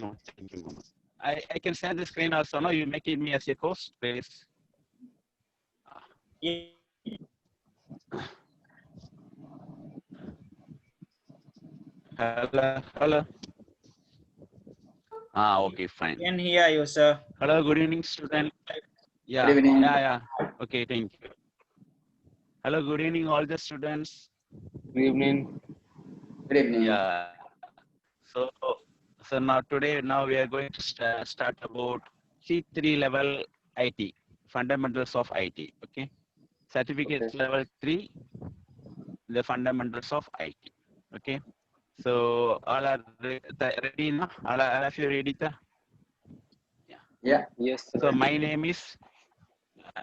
No, thank you. I can share the screen also. No, you make it me as a host, please. Hello. Okay, fine. Can hear you, sir. Hello, good evening, student. Good evening. Yeah. Okay, thank you. Hello, good evening, all the students. Good evening. Good evening. Yeah. So, now today, we are going to start about C3 level IT, fundamentals of IT. Okay, certificate Okay. level 3, the fundamentals of IT. Okay, so all are ready now? All of you ready? Yeah. Yes, sir. So my name is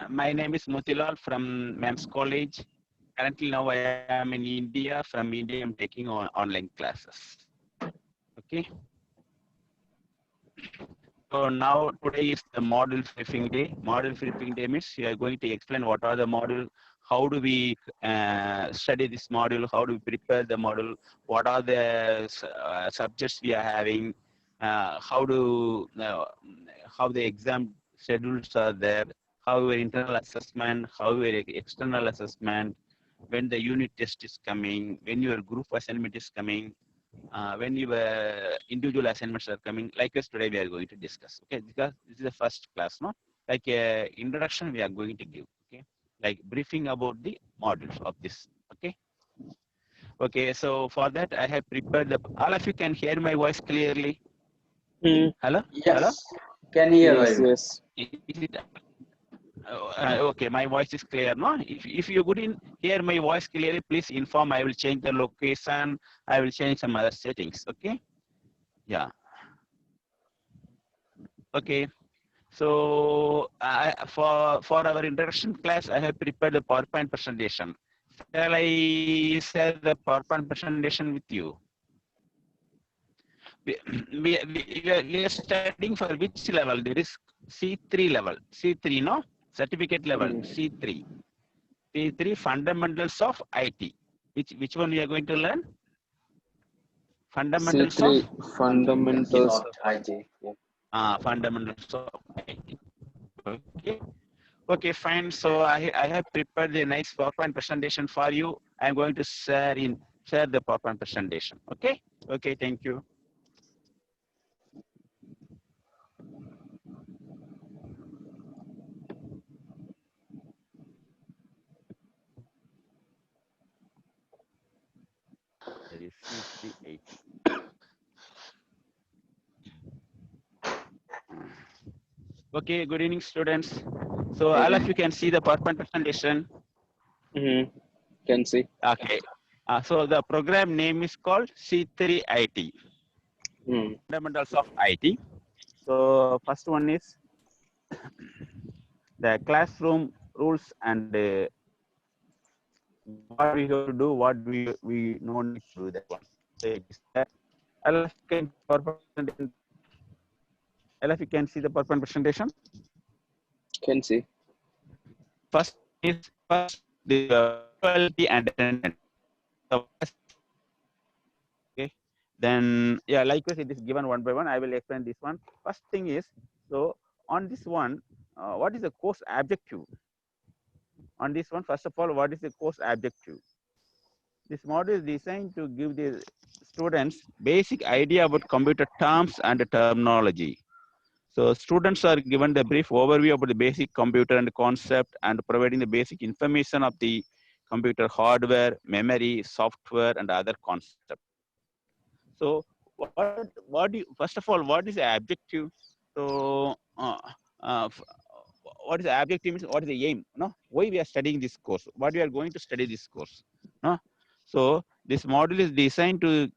Mothilal from MEMS College. Currently now I am in India. From India I'm taking on online classes. Okay. So now today is the model flipping day. Model flipping day means we are going to explain what are the model, how do we study this module, how do we prepare the model, what are the subjects we are having, how the exam schedules are there, how your internal assessment, how your external assessment, when the unit test is coming, when your group assignment is coming, when your individual assignments are coming, like us today we are going to discuss. Okay, because this is the first class, no? Like introduction we are going to give. Okay, like briefing about the modules of this. Okay. Okay, so for that I have prepared the. All of you can hear my voice clearly. Hello. Hello. Yes. Can hear Yes, very yes. Is it okay? My voice is clear, no? If you couldn't hear my voice clearly, please inform. I will change the location. I will change some other settings. Okay. Yeah. Okay. So for our introduction class, I have prepared the PowerPoint presentation. Shall I share the PowerPoint presentation with you? We, we are studying for which level? There is C3 level. C3, no? Certificate level, C3. C3 fundamentals of IT. Which one we are going to learn? Fundamentals of C3 fundamentals of of IT. IT. Yeah. fundamentals of IT. Okay. Okay, fine. So I have prepared a nice PowerPoint presentation for you. I'm going to share the PowerPoint presentation. Okay. Okay. Thank you. That is C380. Okay. Good evening, students. So all of you can see the PowerPoint presentation. Can see. Okay. So the program name is called C3IT. Fundamentals of IT. So first one is the classroom rules and what we have to do, what we no need to do that one. So it is that LF can LF you can see the PowerPoint presentation. Can see. First the quality and attendance. Okay. Then yeah, likewise it is given one by one. I will explain this one. First thing is, so on this one, what is the course objective? On this one, first of all, what is the course objective? This module is designed to give the students basic idea about computer terms and terminology. So students are given the brief overview about the basic computer and concept and providing the basic information of the computer hardware, memory, software, and other concepts. So what do you, first of all, what is the objective? So what is the objective means what is the aim? No, why we are studying this course? What we are going to study this course? No, so this module is designed to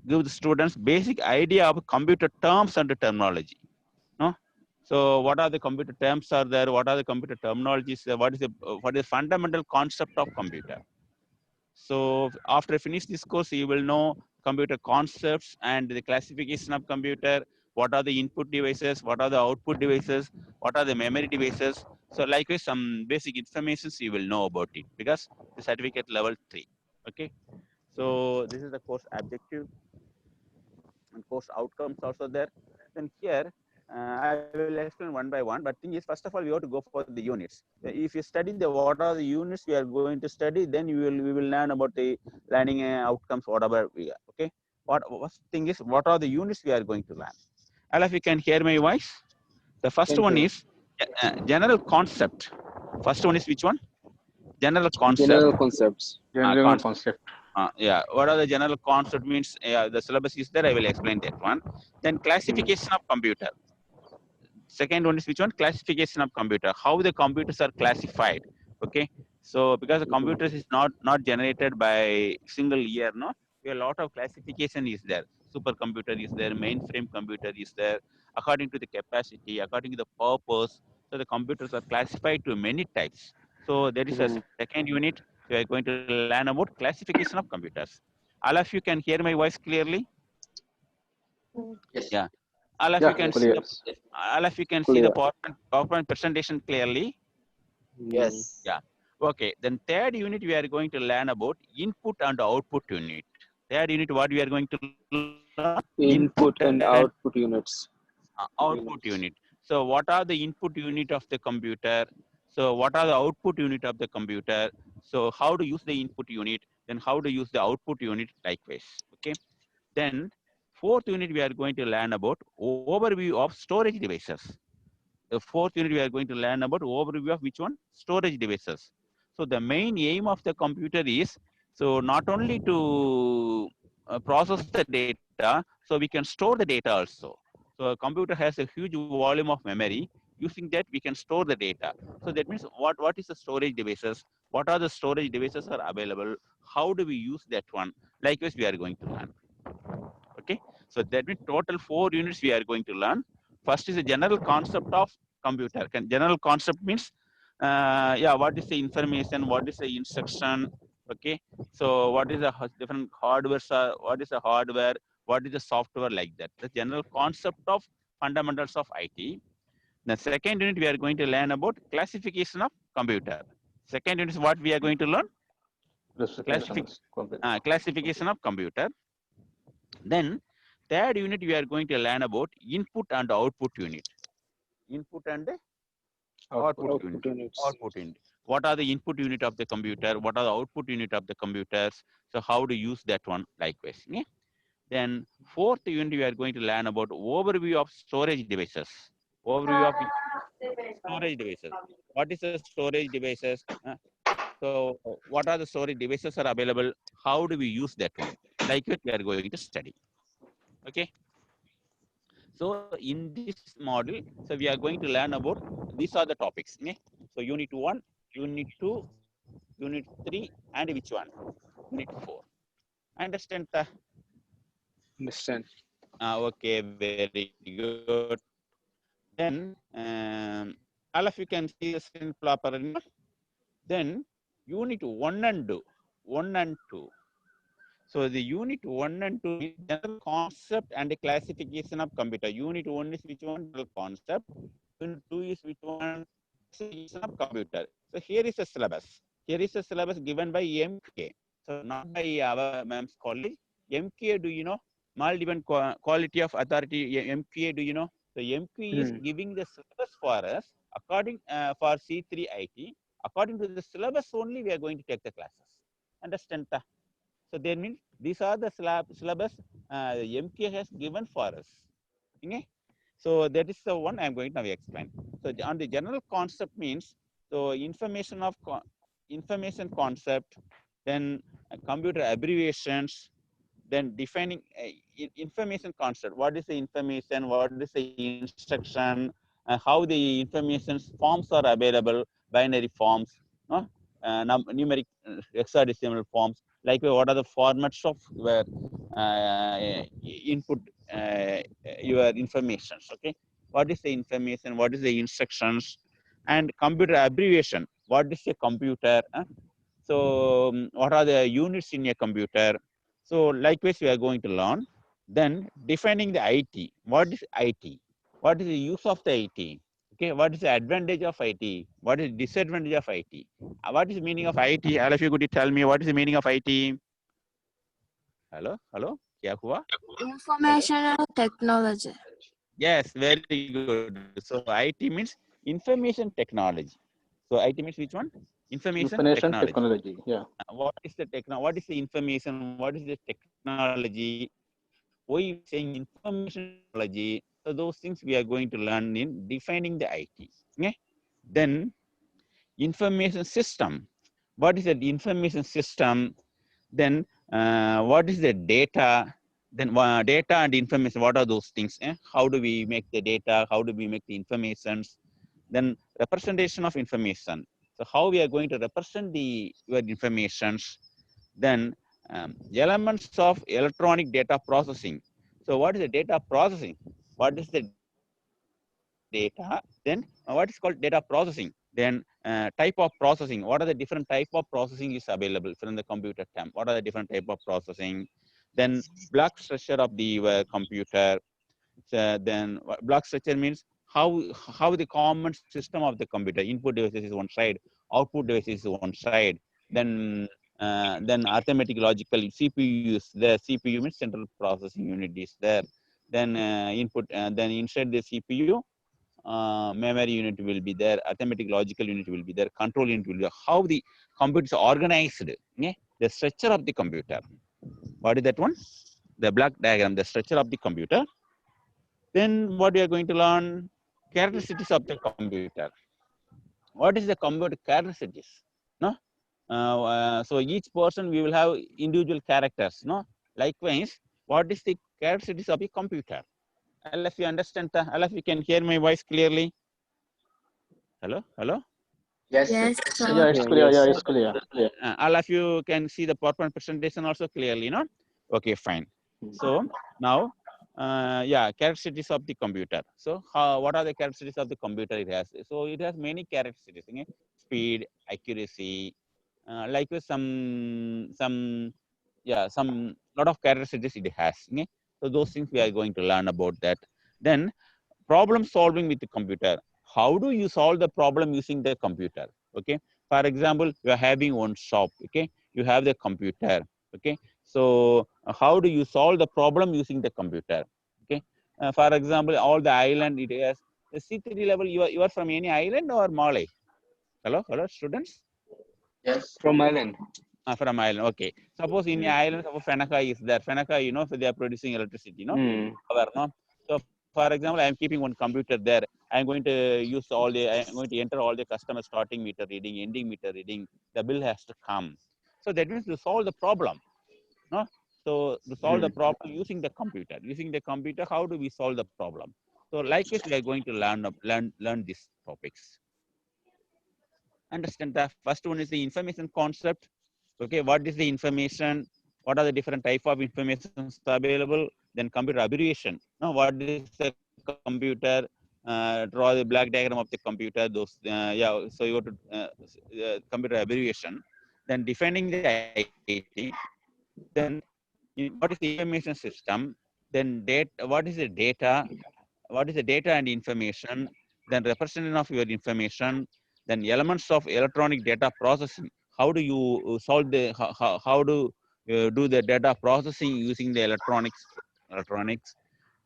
give the students basic idea of computer terms and terminology. No, so what are the computer terms are there? What are the computer terminologies? What is the fundamental concept of computer? So after finish this course, you will know computer concepts and the classification of computer. What are the input devices? What are the output devices? What are the memory devices? So likewise, some basic information you will know about it because the certificate level 3. Okay. So this is the course objective. and course outcomes also there. Then here I will explain one by one. But thing is, first of all, we have to go for the units. If you study the what are the units we are going to study, then we will learn about the learning outcomes, whatever we are. Okay. What thing is, what are the units we are going to learn? All of you can hear my voice. The first one is general concept. First one is which one? General concept. General concepts. General concept. Yeah, what are the general concept means? The syllabus is there. I will explain that one. Then classification of computer. Second one is which one? Classification of computer. How the computers are classified. Okay. So because the computers is not generated by single year, no, a lot of classification is there. Supercomputer is there. Mainframe computer is there. According to the capacity, according to the purpose. So the computers are classified to many types. So there is a second unit. We are going to learn about classification of computers. All of you can hear my voice clearly. Yes. Yeah. All of you can see clear. all of you can see the PowerPoint presentation clearly. Yes. Yeah. Okay. Then third unit we are going to learn about input and output unit. Third unit what we are going to learn? Input and output units. Output unit. So what are the input unit of the computer? So what are the output unit of the computer? So how to use the input unit? Then how to use the output unit likewise. Okay. Then fourth unit we are going to learn about overview of storage devices. The fourth unit we are going to learn about overview of which one? Storage devices. So the main aim of the computer is so not only to process the data, so we can store the data also. So a computer has a huge volume of memory. Using that we can store the data. So that means what is the storage devices? What are the storage devices are available? How do we use that one? Likewise we are going to learn. Okay, so that means total 4 units we are going to learn. First is the general concept of computer. General concept means, yeah, what is the information? What is the instruction? Okay, so what is the different hardware? What is the hardware? What is the software like that? The general concept of fundamentals of IT. The second unit we are going to learn about classification of computer. Second unit is what we are going to learn? Classification of computer. Then third unit we are going to learn about input and output unit. Input and output unit. Output unit. What are the input unit of the computer? What are the output unit of the computers? So how to use that one likewise. Yeah? Then fourth unit we are going to learn about overview of storage devices. Overview of storage devices. What is the storage devices? So what are the storage devices are available? How do we use that one? Like it we are going to study. Okay. So in this model, so we are going to learn about these are the topics. Okay? So unit 1, unit 2, unit 3, and which one? Unit 4. Understand? Understand. Okay, very good. Then all of you can see the screen properly. Then unit 1 and 2. 1 and 2. So the unit 1 and 2 is general concept and the classification of computer. Unit 1 is which one? General concept. Unit 2 is which one? Classification of computer. So here is a syllabus. Here is a syllabus given by MK. So not by our ma'am's college. MK, do you know? Maldivian Quality of Authority. MK, do you know? So MK is giving the syllabus for us according for C3inIT. According to the syllabus only, we are going to take the classes. Understand? So that means these are the syllabus MK has given for us. Okay? So that is the one I'm going to now explain. So on the general concept means, so information concept, then computer abbreviations, then defining information concept. What is the information? What is the instruction? How the information forms are available? Binary forms, numeric hexadecimal forms. Like what are the formats of where input your information? Okay, what is the information? What is the instructions? And computer abbreviation. What is a computer? So what are the units in a computer? So likewise, we are going to learn. Then defining the IT. What is IT? What is the use of the IT? Okay, what is the advantage of IT? What is disadvantage of IT? What is the meaning of IT? All of you could you tell me what is the meaning of IT? Hello? Hello? क्या हुआ? Information technology. Yes, very good. So IT means information technology. So IT means which one? Information Information technology. technology. Yeah. What is the what is the information? What is the technology? Why we saying information technology? So those things we are going to learn in defining the IT. Okay? Then information system. What is the information system? Then what is the data? Then data and information, what are those things? How do we make the data? How do we make the informations? Then representation of information. So how we are going to represent the your informations. Then elements of electronic data processing. So what is the data processing? What is the data? Then what is called data processing? Then type of processing. What are the different type of processing is available from the computer term? What are the different type of processing? Then block structure of the computer. Then block structure means how the common system of the computer. Input devices is one side, output devices is one side. Then arithmetic logical CPU is there. CPU means central processing unit is there. Then then inside the CPU, memory unit will be there, arithmetic logical unit will be there, control unit will be there. How the computer is organized, okay? The structure of the computer. What is that one? The block diagram, the structure of the computer. Then what we are going to learn? Characteristics of the computer. What is the computer characteristics? No? So each person we will have individual characters. No? Likewise, what is the characteristics of the computer? All of you understand? All of you can hear my voice clearly? Hello? Hello? Yes, sir. Yes, sir. Yeah, it's clear. Yeah, it's clear. Yeah. All of you can see the PowerPoint presentation also clearly, no? Okay, fine. So now, yeah, characteristics of the computer. So what are the characteristics of the computer it has? So it has many characteristics, okay? Speed, accuracy, like some lot of characteristics it has, okay? So those things we are going to learn about that. Then problem solving with the computer. How do you solve the problem using the computer? Okay. For example, you are having one shop. Okay. You have the computer. Okay. So how do you solve the problem using the computer? Okay. For example, all the island it has the C3 level. You are from any island or Malay? Hello, hello, students. Yes. From Island. From island. Okay. Suppose in the island, suppose Fenaka is there. Fenaka, you know, they are producing electricity. No. Power, no. So for example, I am keeping one computer there. I am going to use all the, I am going to enter all the customer starting meter reading, ending meter reading. The bill has to come. So that means to solve the problem. No? So to solve the problem using the computer. Using the computer, how do we solve the problem? So likewise, we are going to learn these topics. Understand the first one is the information concept. Okay, what is the information? What are the different type of information available? Then computer abbreviation. Now, what is the computer? Draw the black diagram of the computer. Those, yeah. So you go to computer abbreviation. Then defining the IT. Then what is the information system? Then data. What is the data? What is the data and information? Then representation of your information. Then elements of electronic data processing. How do you solve the, how do do the data processing using the electronics?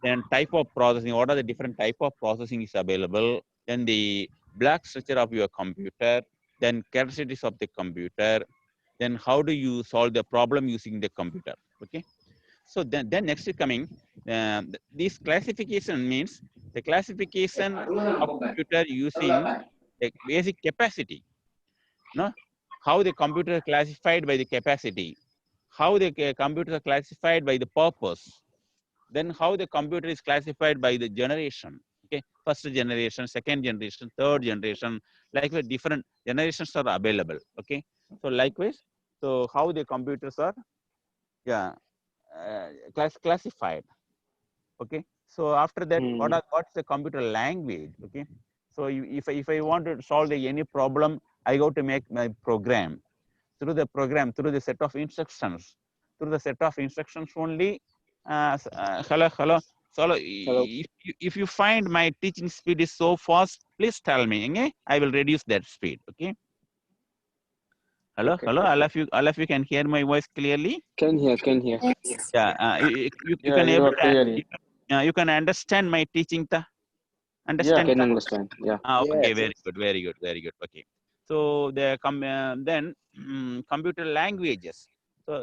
Then type of processing, what are the different type of processing is available? Then the block structure of your computer, then characteristics of the computer, then how do you solve the problem using the computer? Okay. So then next is coming, this classification means the classification of computer using the basic capacity. No, how the computer is classified by the capacity, how the computer is classified by the purpose, then how the computer is classified by the generation. Okay, first generation, second generation, third generation, like the different generations are available. Okay, so likewise, so how the computers are, yeah, classified. Okay, so after that, what's the computer language? Okay, so if I want to solve any problem, I go to make my program. Through the program, through the set of instructions, through the set of instructions only. Hello. So if you find my teaching speed is so fast, please tell me. Okay? I will reduce that speed. Okay. Hello, Okay. hello. All of you can hear my voice clearly. Can hear. Yes. Yeah, you Yeah, can you able are to clearly. you can understand my teaching. Yeah. Understand? Can understand. Yeah. Okay, very good, very good, very good. Okay, so then computer languages. So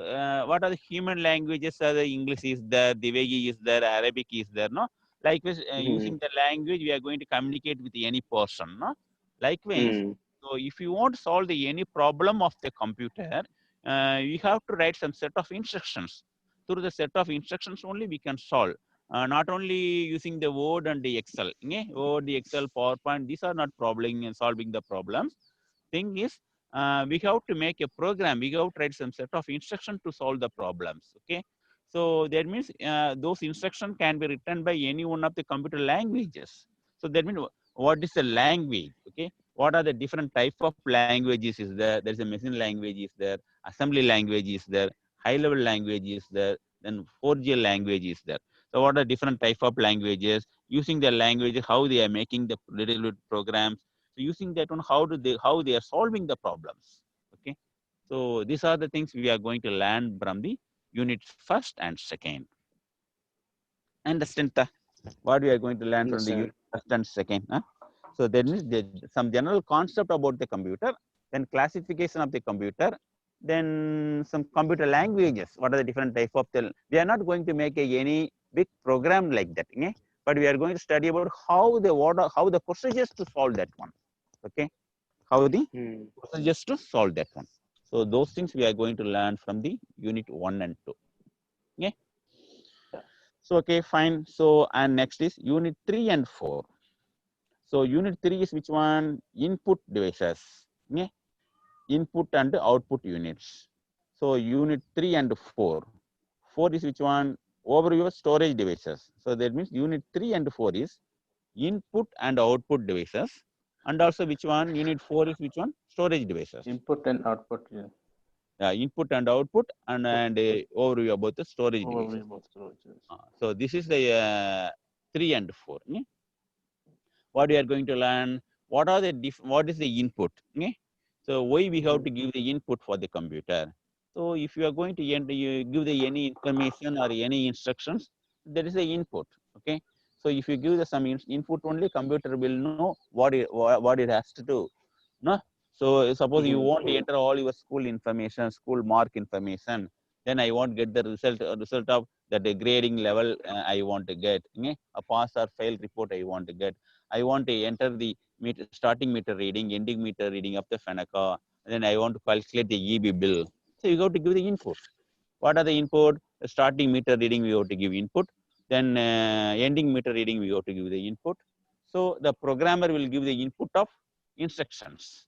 what are the human languages? Are the English is there, Divegi is there, Arabic is there, no? Likewise, Hmm. using the language, we are going to communicate with any person, no? Likewise, Hmm. so if you want to solve any problem of the computer, you have to write some set of instructions. Through the set of instructions only we can solve. Not only using the Word and the Excel. Okay? Word, the Excel, PowerPoint, these are not problem in solving the problems. Thing is, we have to make a program. We have to write some set of instructions to solve the problems. Okay. So that means those instructions can be written by any one of the computer languages. So that means what is a language? Okay. What are the different type of languages is there? There's a machine language is there, assembly language is there, high level language is there, then 4G language is there. So what are different type of languages? Using the language, how they are making the little bit programs. So using that one, how they are solving the problems. Okay. So these are the things we are going to learn from the unit first and second. Understand what we are going to learn from the Understand. unit first and second. Huh? So there is some general concept about the computer, then classification of the computer, then some computer languages. What are the different type of the? We are not going to make any big program like that, okay? But we are going to study about how the procedures to solve that one. Okay, how the Hmm. procedures to solve that one. So those things we are going to learn from the unit 1 and 2. Okay. So okay, fine. So and next is unit 3 and 4. So unit 3 is which one? Input devices. Okay? Input and output units. So unit 3 and 4. 4 is which one? Overview of storage devices. So that means unit 3 and 4 is input and output devices. And also which one? Unit 4 is which one? Storage devices. Input and output. Yeah. Input and output and overview about the storage devices. Overview about storage. So this is the 3 and 4. Okay? What we are going to learn? What are the what is the input? Okay? So why we have to give the input for the computer? So if you are going to you give the any information or any instructions, there is the input. Okay. So if you give the some input only, computer will know what it has to do. No. So suppose you want to enter all your school information, school mark information, then I want to get the result of that grading level I want to get. Okay? A pass or fail report I want to get. I want to enter the starting meter reading, ending meter reading of the FENACA. Then I want to calculate the EB bill. So you have to give the input. What are the input? The starting meter reading we have to give input. Then ending meter reading we have to give the input. So the programmer will give the input of instructions.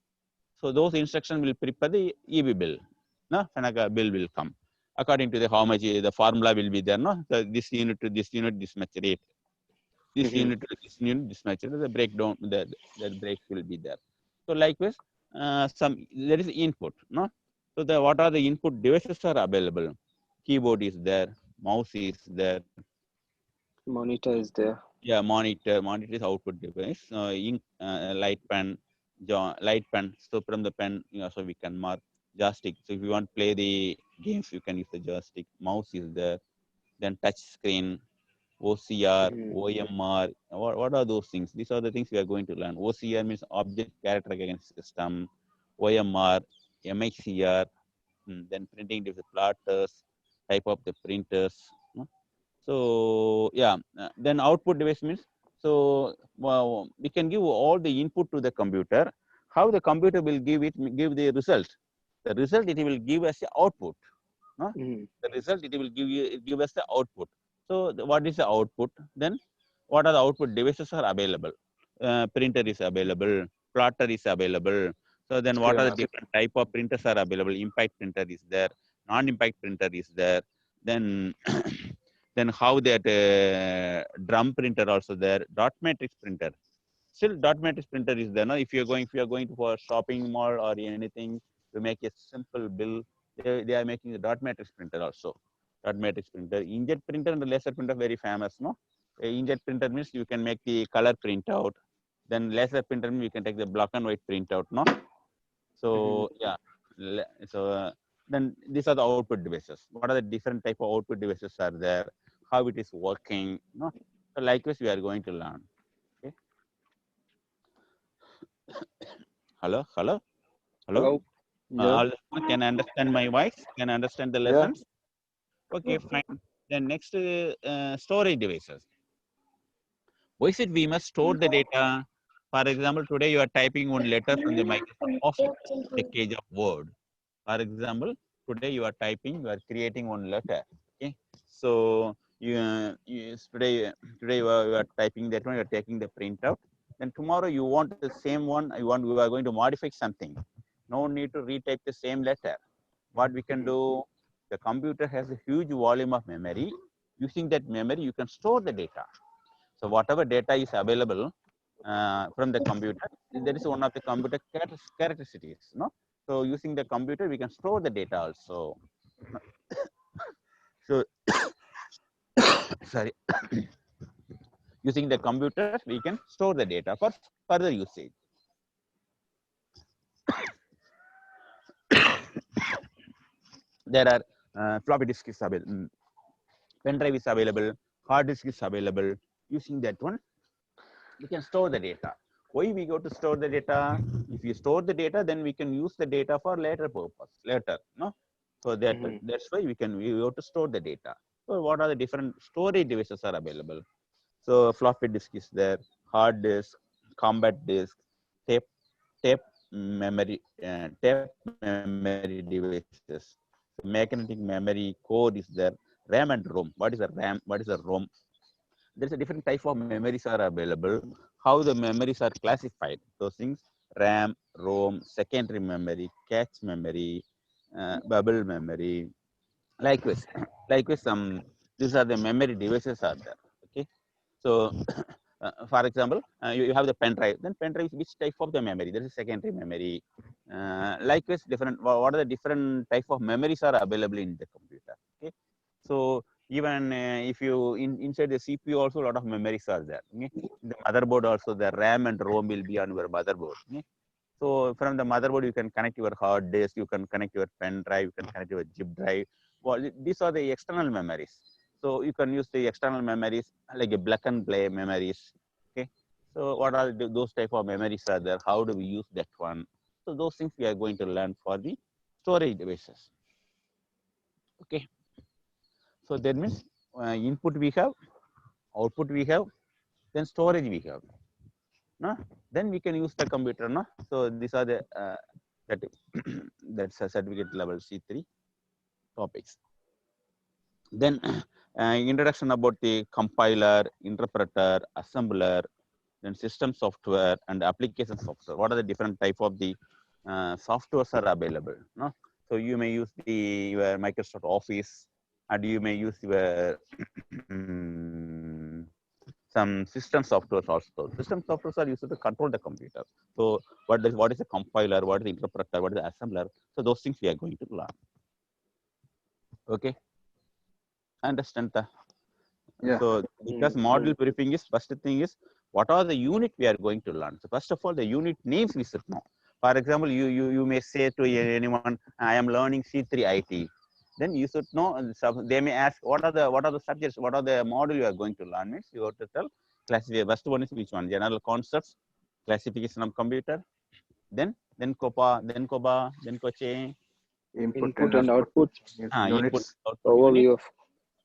So those instructions will prepare the EB bill. No, FENACA bill will come according to the how much the formula will be there. No, so this unit to this unit this much rate. This Hmm. unit to this unit this much rate. The breakdown the break will be there. So likewise, there is input. No, so what are the input devices are available? Keyboard is there, mouse is there. Monitor is there. Yeah, monitor is output device. Ink, light pen, light pen. So from the pen, so we can mark joystick. So if you want to play the games, you can use the joystick. Mouse is there. Then touch screen, OCR, Hmm. OMR. What are those things? These are the things we are going to learn. OCR means object character recognition system. OMR, MXCR. Then printing device, plotters, type of the printers. So yeah, then output device means, so we can give all the input to the computer. How the computer will give the result? The result it will give us the output. No? Hmm. The result it will give us the output. So what is the output? Then what are the output devices are available? Printer is available, plotter is available. So then what are the Yeah. different type of printers are available? Impact printer is there, non-impact printer is there. Then then how that drum printer also there, dot matrix printer. Still dot matrix printer is there. No? If you are going to for a shopping mall or anything to make a simple bill, they are making the dot matrix printer also. Dot matrix printer, inkjet printer and the laser printer very famous. No, inkjet printer means you can make the color printout. Then laser printer means you can take the black and white printout. No, Hmm. so yeah, Then these are the output devices. What are the different type of output devices are there? How it is working? No. So likewise, we are going to learn. Okay. Hello. Hello. Yeah. All can understand my voice? Can understand the Yeah. lessons? Okay, fine. Then next, storage devices. Why is it we must store the data? For example, today you are typing one letter from the Microsoft Office package of Word. For example, today you are typing, you are creating one letter. Okay, so today you are typing that one, you are taking the printout. Then tomorrow you want the same one. You are going to modify something. No need to retype the same letter. What we can do? The computer has a huge volume of memory. Using that memory, you can store the data. So whatever data is available from the computer, that is one of the computer characteristics. No, so using the computer, we can store the data also. So sorry, using the computer, we can store the data for further usage. There are floppy disk is available, pen drive is available, hard disk is available. Using that one, we can store the data. Why we go to store the data? If you store the data, then we can use the data for later purpose. Later, no. So that's why we go to store the data. So what are the different storage devices are available? So floppy disk is there, hard disk, combat disk, tape memory devices. So magnetic memory code is there. RAM and ROM. What is a RAM? What is a ROM? There's a different type of memories are available. How the memories are classified? Those things: RAM, ROM, secondary memory, cache memory, bubble memory. Likewise, these are the memory devices are there. Okay, so for example, you have the pen drive. Then pen drive is which type of the memory? There is secondary memory. Likewise, different. What are the different type of memories are available in the computer? Okay, so even if you inside the CPU also a lot of memories are there. Okay? The motherboard also the RAM and ROM will be on your motherboard. Okay? So from the motherboard you can connect your hard disk, you can connect your pen drive, you can connect your zip drive. Well, these are the external memories. So you can use the external memories like a plug and play memories. Okay. So what are those type of memories are there? How do we use that one? So those things we are going to learn for the storage devices. Okay. So that means input we have, output we have, then storage we have. No? Then we can use the computer. No? So these are the that's a certificate level C3 topics. Then introduction about the compiler, interpreter, assembler, then system software and application software. What are the different type of the softwares are available? No? So you may use your Microsoft Office, and you may use your some system softwares also. System softwares are used to control the computer. So what is a compiler? What is the interpreter? What is the assembler? So those things we are going to learn. Okay. Understand that? Yeah. So because model briefing is first thing is what are the unit we are going to learn. So first of all, the unit names we should know. For example, you may say to anyone, I am learning C3inIT. Then you should know. They may ask, what are the subjects? What are the module you are going to learn? Means you have to tell. Classify. First one is which one? General concepts, classification of computer. Then COPA, then COBA, then COCHE. Input and output. Input, output Overview of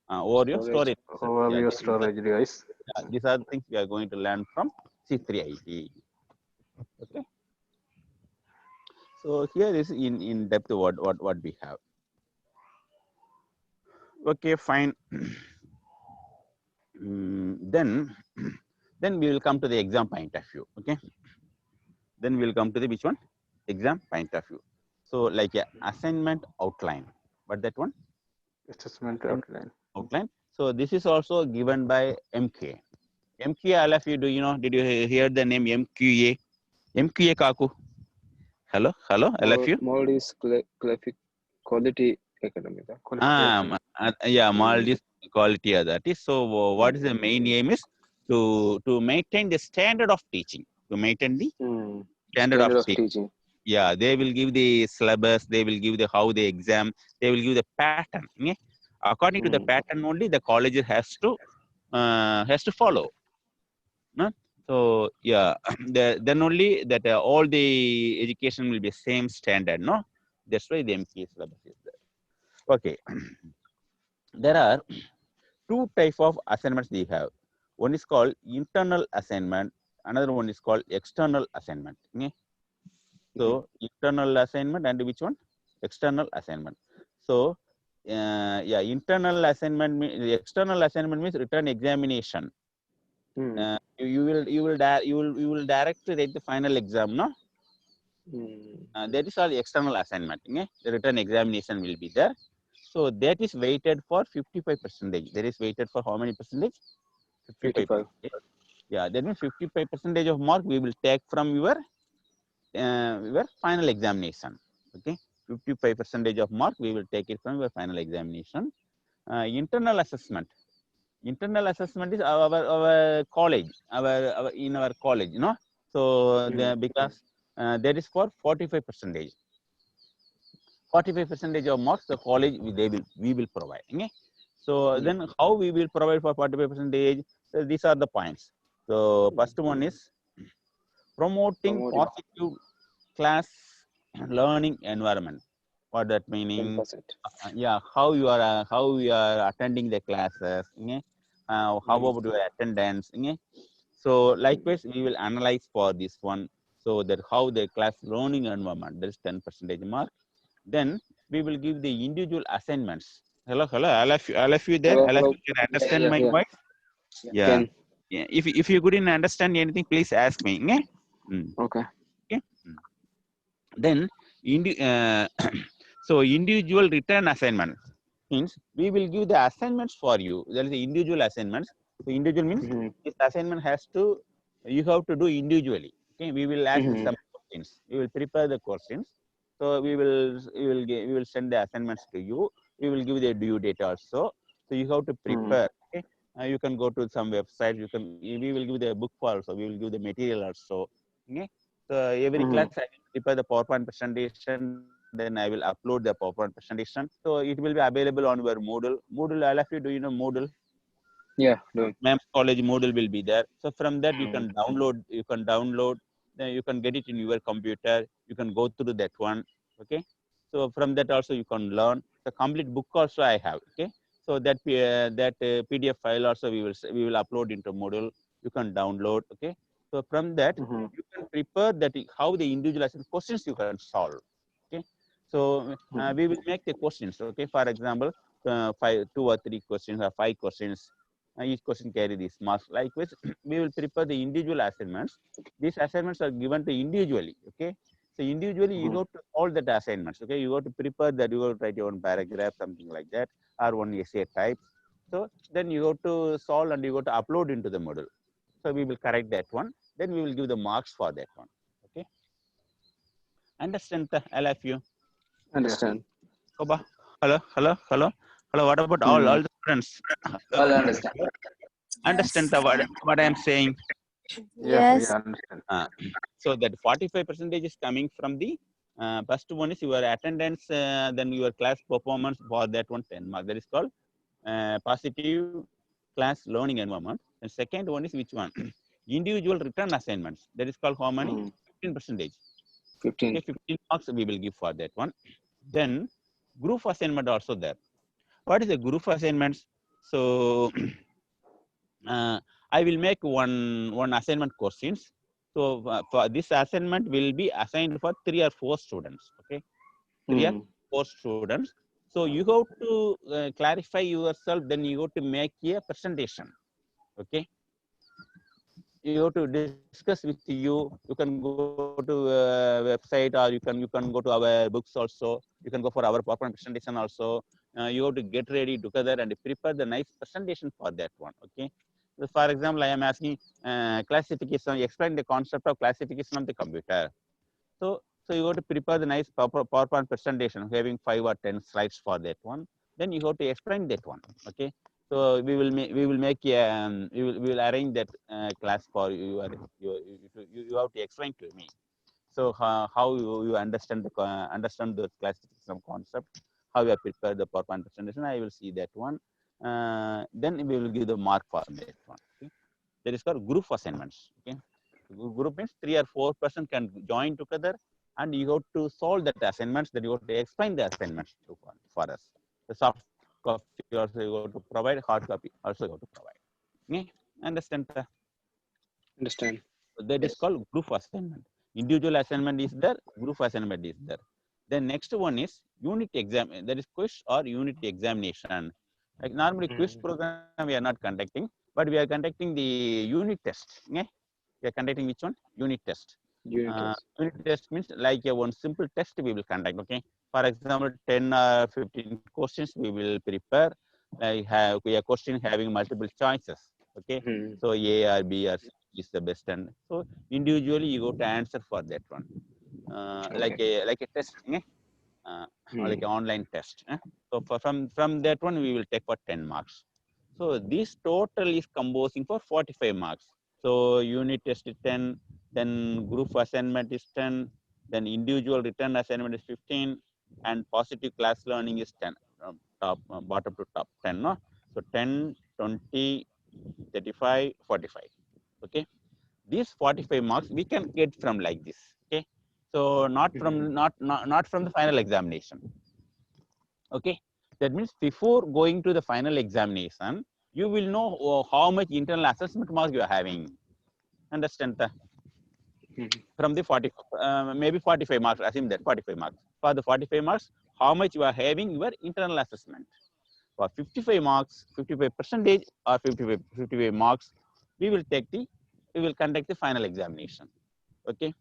overview storage. Overview of storage device. These are the things we are going to learn from C3inIT. Okay. So here is in depth what we have. Okay, fine. Then we will come to the exam point of view. Okay. Then we will come to the which one? Exam point of view. So like a assignment outline. What that one? Assessment outline. Outline. So this is also given by MK. MQA, all of you, do you know? Did you hear the name MQA? MQA Kaku. Hello, all of you. Maldives Quality Academy. Yeah, Maldives Quality that is. So what is the main aim is to maintain the standard of teaching. To maintain the standard of teaching. Yeah, they will give the syllabus, they will give the how the exam, they will give the pattern. Yeah? According to the pattern only, the college has to follow. No? So yeah, then only that all the education will be same standard. No, that's why the MCA syllabus is there. Okay, there are two type of assignments we have. One is called internal assignment. Another one is called external assignment. Okay? So internal assignment and which one? External assignment. So yeah, internal assignment, external assignment means written examination. You will directly write the final exam, no? That is all external assignment. Okay? The written examination will be there. So that is weighted for 55%. That is weighted for how many percentage? 55%. Yeah, that means 55% of mark we will take from your final examination. Okay, 55% of mark we will take it from your final examination. Internal assessment. Internal assessment is our college, our in our college, you know. So because that is for 45%. 45% of marks the college we will provide. Okay? So then how we will provide for 45%? So these are the points. So first one is promoting positive class learning environment. What that meaning? Yeah, how you are attending the classes. Okay? How about your attendance? Okay? So likewise, we will analyze for this one. So that how the class learning environment, there is 10% mark. Then we will give the individual assignments. Hello, all of you there? All of you can understand my voice? Yeah. Yeah. If you couldn't understand anything, please ask me. Okay. Okay. Okay. Then so individual return assignment means we will give the assignments for you. There is the individual assignments. So individual means this assignment you have to do individually. Okay, we will ask some questions. We will prepare the questions. So we will send the assignments to you. We will give the due date also. So you have to prepare. Okay, you can go to some website. We will give the book also. We will give the material also. Okay, so every class I will prepare the PowerPoint presentation. Then I will upload the PowerPoint presentation. So it will be available on your Moodle. Moodle, all of you, do you know Moodle? Yeah. MEMS College Moodle will be there. So from that you can download. Then you can get it in your computer. You can go through that one. Okay. So from that also you can learn. The complete book also I have. Okay. So that PDF file also we will upload into Moodle. You can download. Okay. So from that you can prepare how the individual questions you can solve. Okay. So we will make the questions. Okay. For example, 2 or 3 questions or 5 questions. Each question carry these marks. Likewise, we will prepare the individual assignments. These assignments are given to individually. Okay. So individually, you go to all the assignments. Okay. You go to prepare that. You go to write your own paragraph, something like that, or one essay type. So then you go to solve and you go to upload into the module. So we will correct that one. Then we will give the marks for that one. Okay. Understand all of you? Understand. Hello. What about all the students? All understand. Understand what I am saying? Yeah, we Yes. understand. So that 45% is coming from the first one is your attendance, then your class performance for that one 10 marks. That is called positive class learning environment. And second one is which one? Individual return assignments. That is called how many? 15%. 15. Okay, 15 marks we will give for that one. Then group assignment also there. What is the group assignments? So I will make one assignment questions. So for this assignment will be assigned for 3 or 4 students. Okay, 3 or 4 students. So you have to clarify yourself. Then you have to make a presentation. Okay, you have to discuss with you. You can go to website or you can go to our books also. You can go for our PowerPoint presentation also. You have to get ready together and prepare the nice presentation for that one. Okay. So for example, I am asking classification. Explain the concept of classification of the computer. So you have to prepare the nice PowerPoint presentation having 5 or 10 slides for that one. Then you have to explain that one. Okay. So we will make we will arrange that class for you. You have to explain to me. So how you understand understand the classification concept, how you are prepared the PowerPoint presentation, I will see that one. Then we will give the mark for that one. Okay? That is called group assignments. Okay, group means 3 or 4 person can join together, and you have to solve that assignments. That you have to explain the assignments for us. The soft copy also you have to provide, hard copy also you have to provide. Okay? Understand? Understand. That is Yes. called group assignment. Individual assignment is there, group assignment is there. The next one is unit exam. That is quiz or unit examination. Like normally quiz program we are not conducting, but we are conducting the unit test. Okay? We are conducting which one? Unit test. Unit test. Unit test means like a one simple test we will conduct. Okay. For example, 10 or 15 questions we will prepare. Like have a question having multiple choices. Okay. So A or B or C is the best, and so individually you go to answer for that one. Like a test, like an online test. So from that one we will take for 10 marks. So this total is composing for 45 marks. So unit test is 10, then group assignment is 10, then individual written assignment is 15, and positive class learning is 10. Top bottom to top 10. No? So 10, 20, 35, 45. Okay. These 45 marks we can get from like this. Okay. So not from the final examination. Okay. That means before going to the final examination, you will know how much internal assessment marks you are having. Understand? From the 40, maybe 45 marks, assume that 45 marks. For the 45 marks, how much you are having your internal assessment. For 55 marks, 55 percentage or 55 marks, we will conduct the final examination. Okay.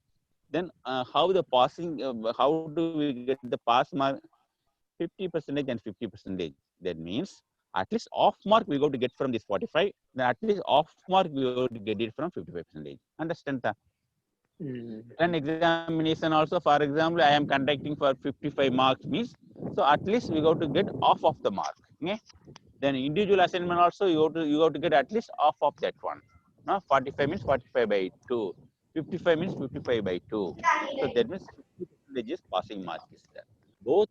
Then how the passing, how do we get the pass mark? 50% and 50%. That means at least off mark we go to get from this 45. Then at least off mark we go to get it from 55%. Understand that? An examination also, for example, I am conducting for 55 marks means, so at least we go to get off of the mark. Okay? Then individual assignment also you have to get at least off of that one. 45 means 45 by 2. 55 means 55 by 2. So that means 50% is passing mark is there. Both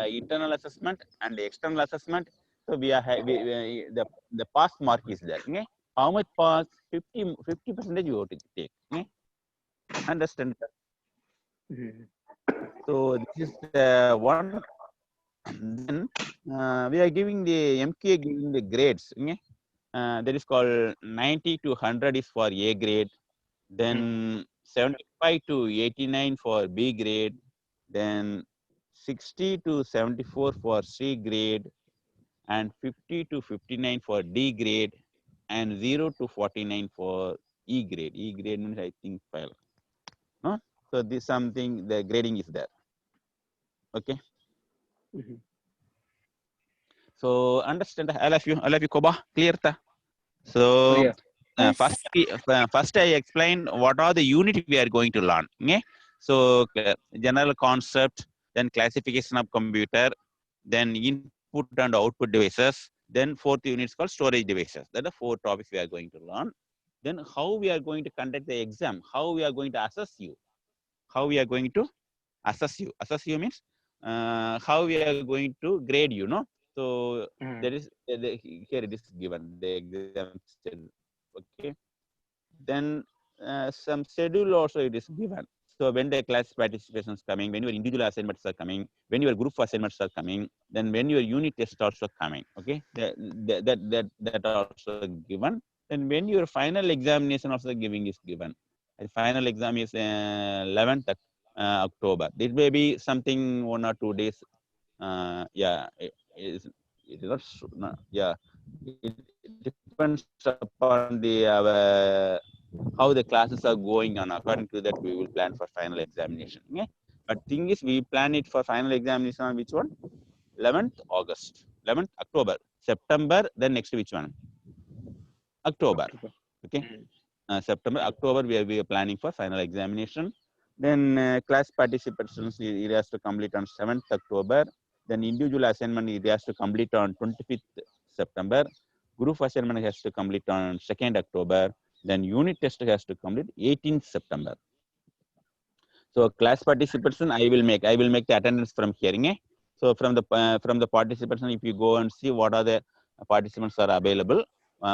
internal assessment and the external assessment. So we are the pass mark is there. Okay? How much pass? 50% you have to take. Okay? Understand? So this is the one. Then we are giving the MQA giving the grades. Okay? That is called 90 to 100 is for A grade. Then 75 to 89 for B grade. Then 60 to 74 for C grade, and 50 to 59 for D grade, and 0 to 49 for E grade. E grade means I think file. No? So this something the grading is there. Okay. So understand all of you, Koba, clear ta? So first I explain what are the unit we are going to learn. Okay? So general concept, then classification of computer, then input and output devices, then fourth unit is called storage devices. That are the 4 topics we are going to learn. Then how we are going to conduct the exam, how we are going to assess you. How we are going to assess you. Assess you means how we are going to grade you, no? So there is here it is given the exam schedule. Okay. Then some schedule also it is given. So when the class participation is coming, when your individual assignments are coming, when your group assignments are coming, then when your unit test also coming. Okay, that also given. Then when your final examination also giving is given. The final exam is 11th October. It may be something 1 or 2 days. Yeah, it is not. Yeah, it depends upon the how the classes are going on. According to that, we will plan for final examination. Okay? But thing is, we plan it for final examination on which one? 11th August, 11th October, September. Then next which one? October. Okay. September, October, we are planning for final examination. Then class participations, it has to complete on 7th October. Then individual assignment, it has to complete on 25th September. Group assignment has to complete on 2nd October. Then unit test has to complete 18th September. So class participants, I will make the attendance from here. So from the participants, if you go and see what are the participants are available,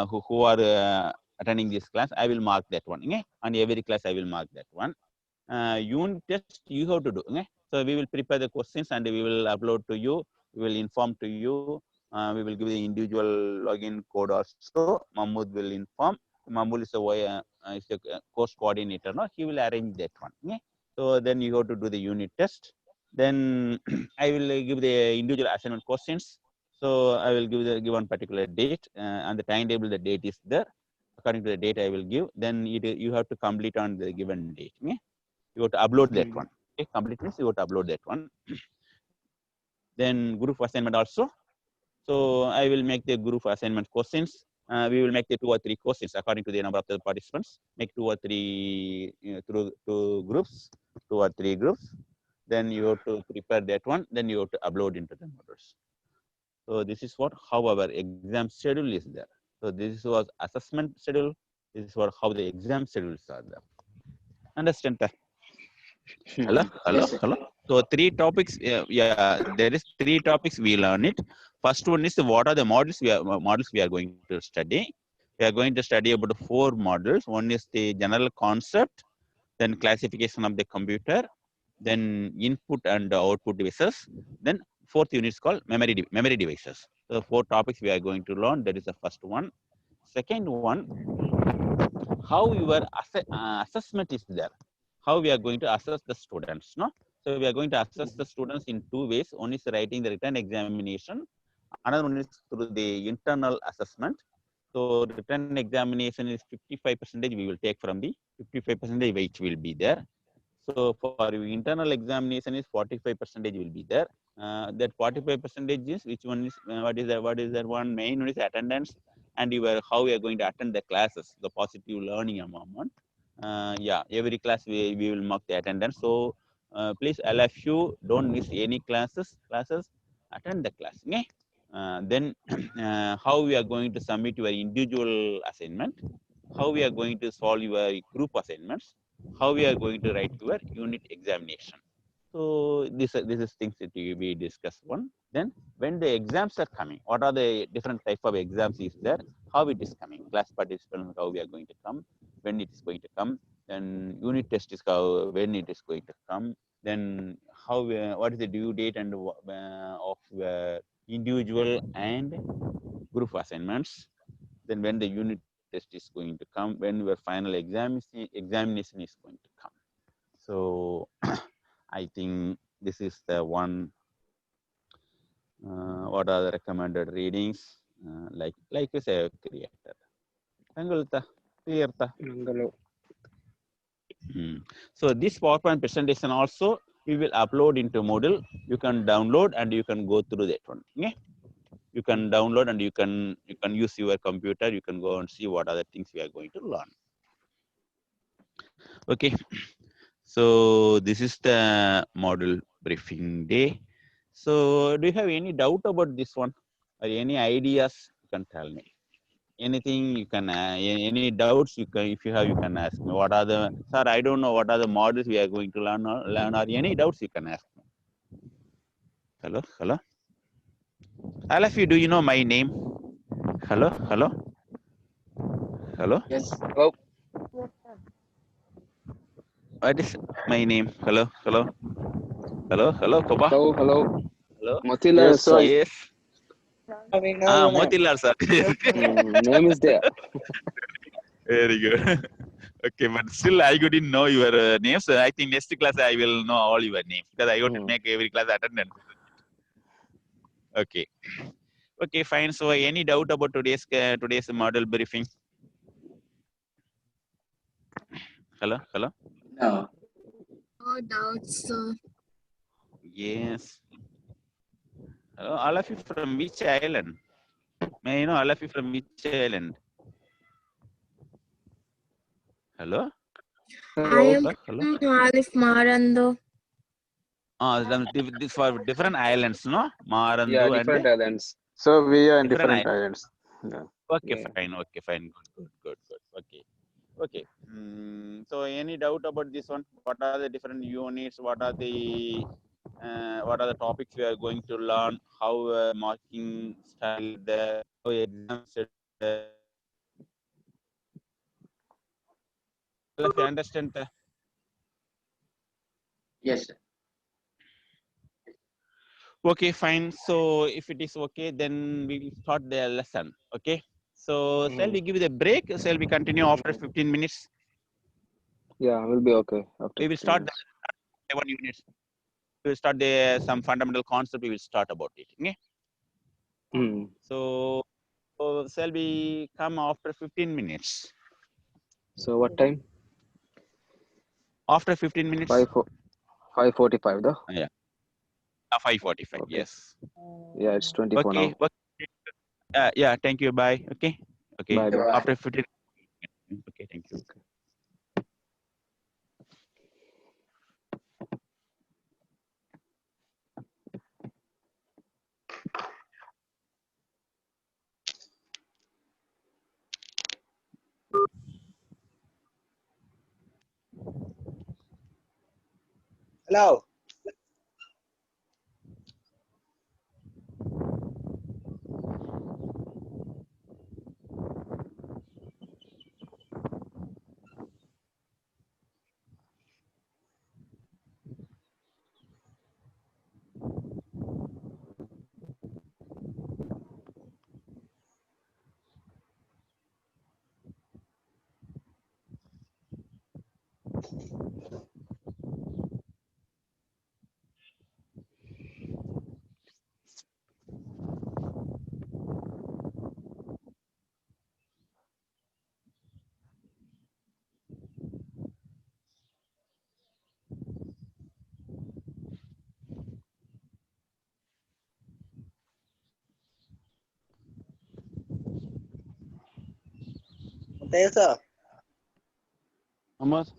who are attending this class, I will mark that one. On every class, I will mark that one. Unit test you have to do. So we will prepare the questions and we will upload to you. We will inform to you. We will give the individual login code also. Mahmood will inform. Mahmood is a course coordinator. No, he will arrange that one. So then you have to do the unit test. Then I will give the individual assignment questions. So I will give one particular date and the timetable. The date is there. According to the date I will give. Then you have to complete on the given date. You have to upload that one. Okay, complete means you have to upload that one. Then group assignment also. So I will make the group assignment questions. We will make the 2 or 3 questions according to the number of the participants. Make 2 or 3 through 2 groups, 2 or 3 groups. Then you have to prepare that one. Then you have to upload into the modules. So this is what how our exam schedule is there. So this was assessment schedule. This is what how the exam schedules are there. Understand that? Hello. So 3 topics. Yeah, there is 3 topics we learn it. First one is what are the models we are going to study. We are going to study about 4 models. One is the general concept, then classification of the computer, then input and output devices. Then 4th unit is called memory devices. So 4 topics we are going to learn. That is the first one. Second one, how your assessment is there. How we are going to assess the students. No? So we are going to assess the students in 2 ways. One is writing the written examination. Another one is through the internal assessment. So written examination is 55% we will take from the 55% which will be there. So for internal examination is 45% will be there. That 45% is which one is what is that one main one is attendance and how we are going to attend the classes, the positive learning amount. Yeah, every class we will mark the attendance. So please all of you don't miss any classes. Attend the class. Okay? Then how we are going to submit your individual assignment, how we are going to solve your group assignments, how we are going to write your unit examination. So this is things that we discussed one. Then when the exams are coming, what are the different type of exams is there, how it is coming, class participants, how we are going to come, when it is going to come, then unit test is how, when it is going to come, then how what is the due date and of individual and group assignments, then when the unit test is going to come, when your final examination is going to come. So I think this is the one. What are the recommended readings? Like you say, creator. Tangulta, clearta. So this PowerPoint presentation also we will upload into Moodle. You can download and you can go through that one. Okay? You can download and you can use your computer. You can go and see what other things we are going to learn. Okay. So this is the model briefing day. So do you have any doubt about this one or any ideas? You can tell me. Anything you can, any doubts you can, if you have, you can ask me. What are the, sir, I don't know what are the models we are going to learn or any doubts you can ask me. Hello. All of you, do you know my name? Hello. Yes. Hello. What is my name? Hello, Koba. Hello. Hello. Mothilal, Yes, sir. sorry. Yes. We know your name. Mothilal, sir. Name is there. Very good. Okay, but still I couldn't know your names. So I think next class I will know all your names because I want to make every class attendance. Okay. Okay, fine. So any doubt about today's model briefing? Hello. No doubts. Yes. Hello, all of you from which island? May I know all of you from which island? Hello. I am Hello. from Alif Marando. This for different islands, no? Marandu Yeah, and different islands. So we are in different different islands. Yeah. Okay, Yeah. fine. Okay, fine. Good. Okay. So any doubt about this one? What are the different units? What are the topics we are going to learn? How marking style there? How exam set there? If you understand the Yes, sir. okay, fine. So if it is okay, then we will start the lesson. Okay. So shall we give it a break? Shall we continue after 15 minutes? Yeah, will be okay after We will 15 start minutes. the 1 unit. We will start the some fundamental concept. We will start about it. Okay. Hmm. So shall we come after 15 minutes? So what time? After 15 minutes? 5:45 though. Yeah. 5:45. Okay. Yes. Yeah, it's 24 Okay. now. Yeah. Thank you. Bye. Okay. Okay. Bye bye. After 15. Okay. Thank you. Hello. Tessa, Amos?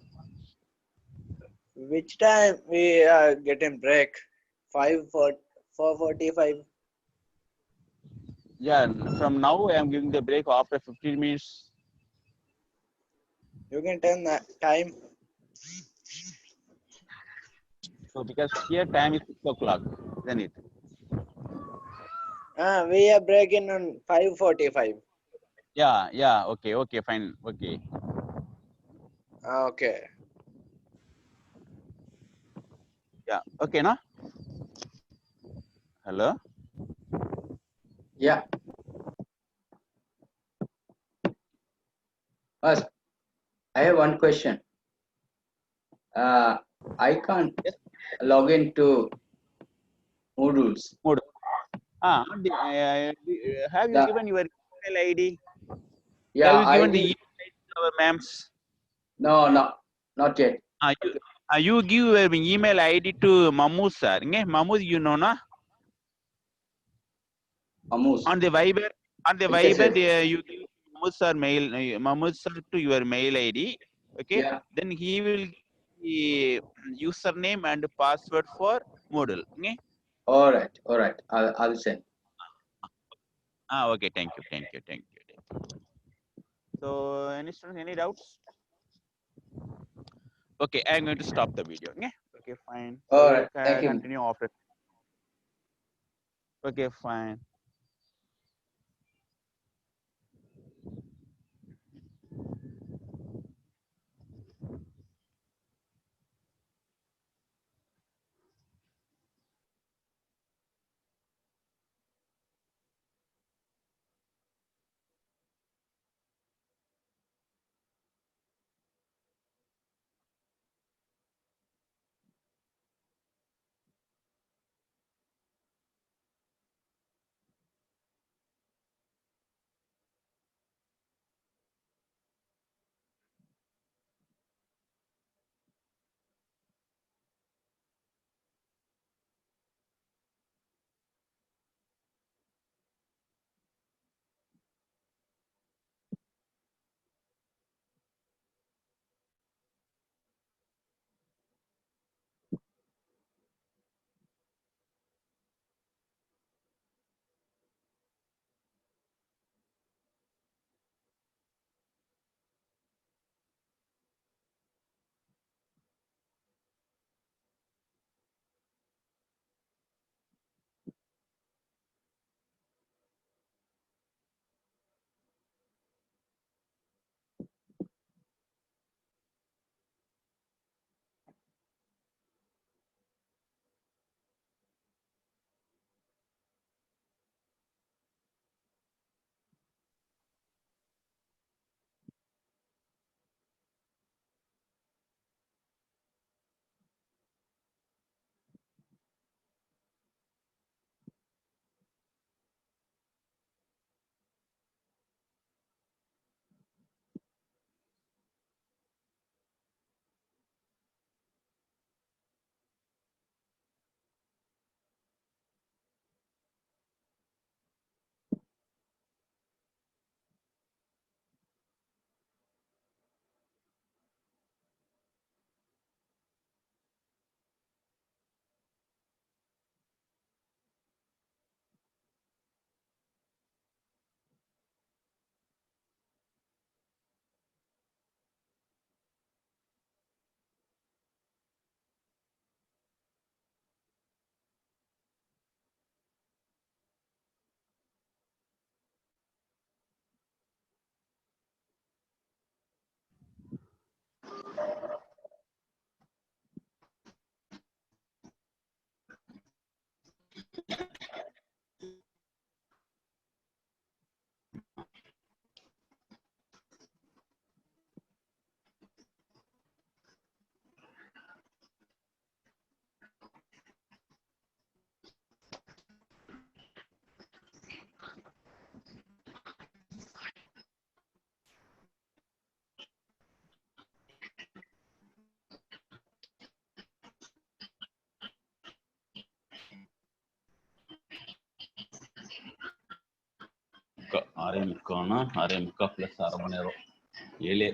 which time we are getting break? 4:45. Yeah. From now, I am giving the break after 15 minutes. You can tell that time. So because here time is 6 o'clock, isn't it? We are breaking on 5:45. Yeah, yeah, okay, okay, fine, okay. Okay. Yeah, okay, no? Hello? Yeah. First, I have one question. I can't log into Moodles. Mood. Have you The given your email ID? yeah, Have you I given the did. email ID to our ma'ams? No, no, not yet. You give your email ID to Mahmood sir. Mahmood, you know, na? Amus. On the Viber, Yes, yes. you give Mahmood sir to your mail ID. Okay, Yeah. then he will give the username and password for Moodle. Okay? All right, all right. I'll send. Okay, thank you, thank you, thank you. So, any students, any doubts? Okay, I'm going to stop the video. Okay, fine. So All we right. will Thank you. continue after. Okay, fine. 6 முக்கானா 6 முக்கா plus அரை மணி நேரம் 7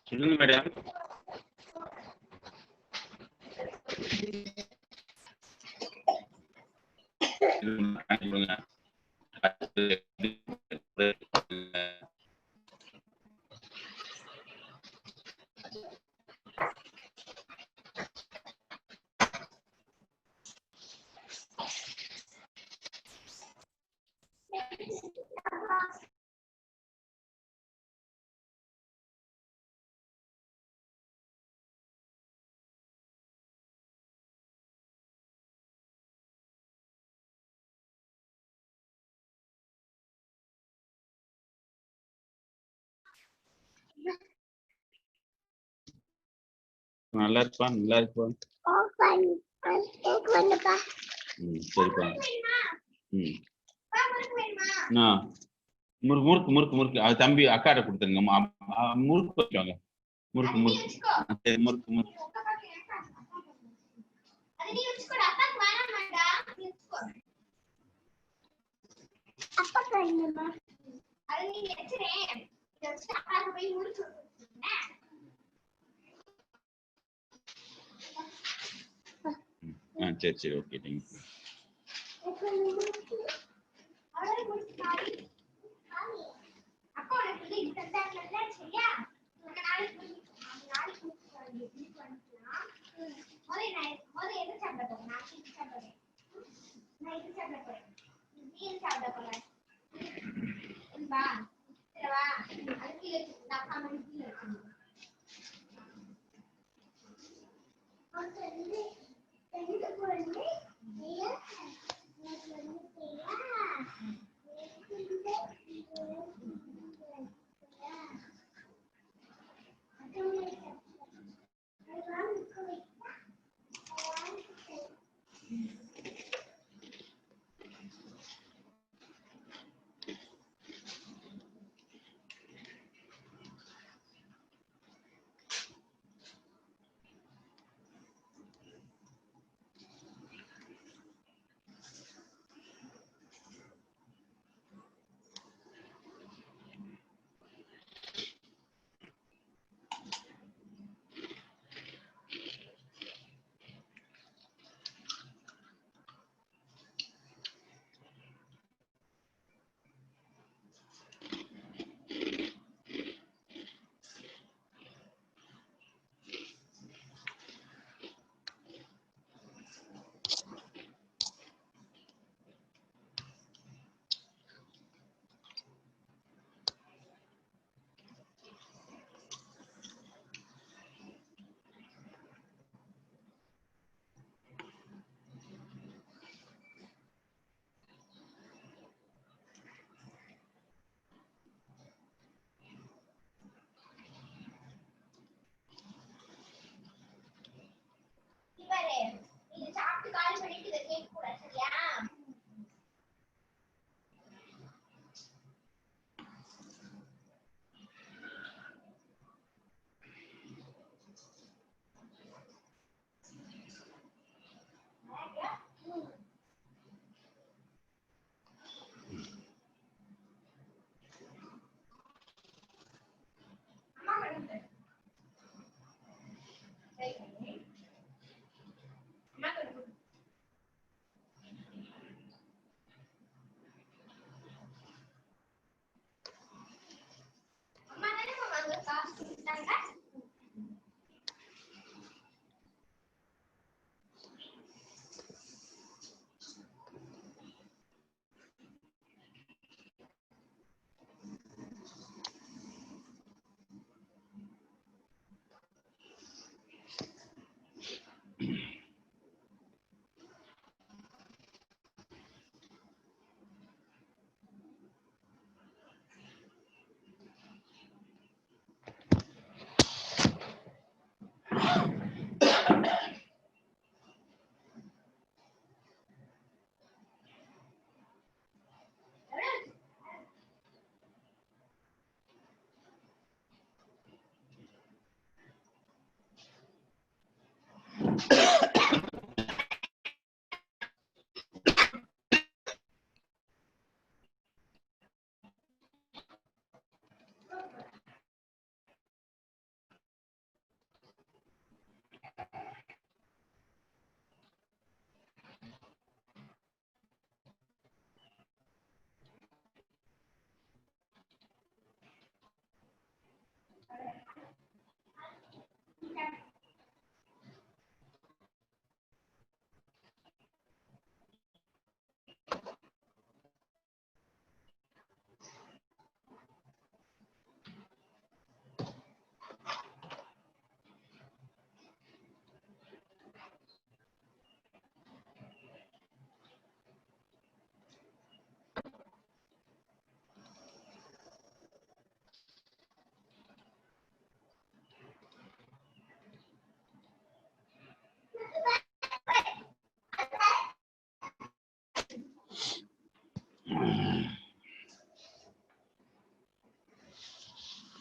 சொல்லுங்க madam. நல்லா இருப்பா, நல்லா இருப்பா. சரிப்பா. முறுக்கு முறுக்கு முறுக்கு அது தம்பி அக்காட்ட கொடுத்துருங்க. முறுக்கு வச்சுவாங்க. முறுக்கு முறுக்கு முறுக்கு முறுக்கு. சரி சரி ஓகே தேங்க்யூ.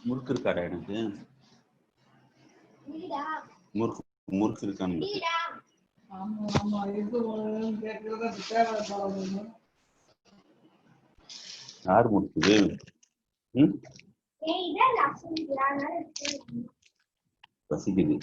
முறுக்கு இருக்காடா எனக்கு முறுக்கு இருக்கான்னு யார் முறுக்குது பசிக்குது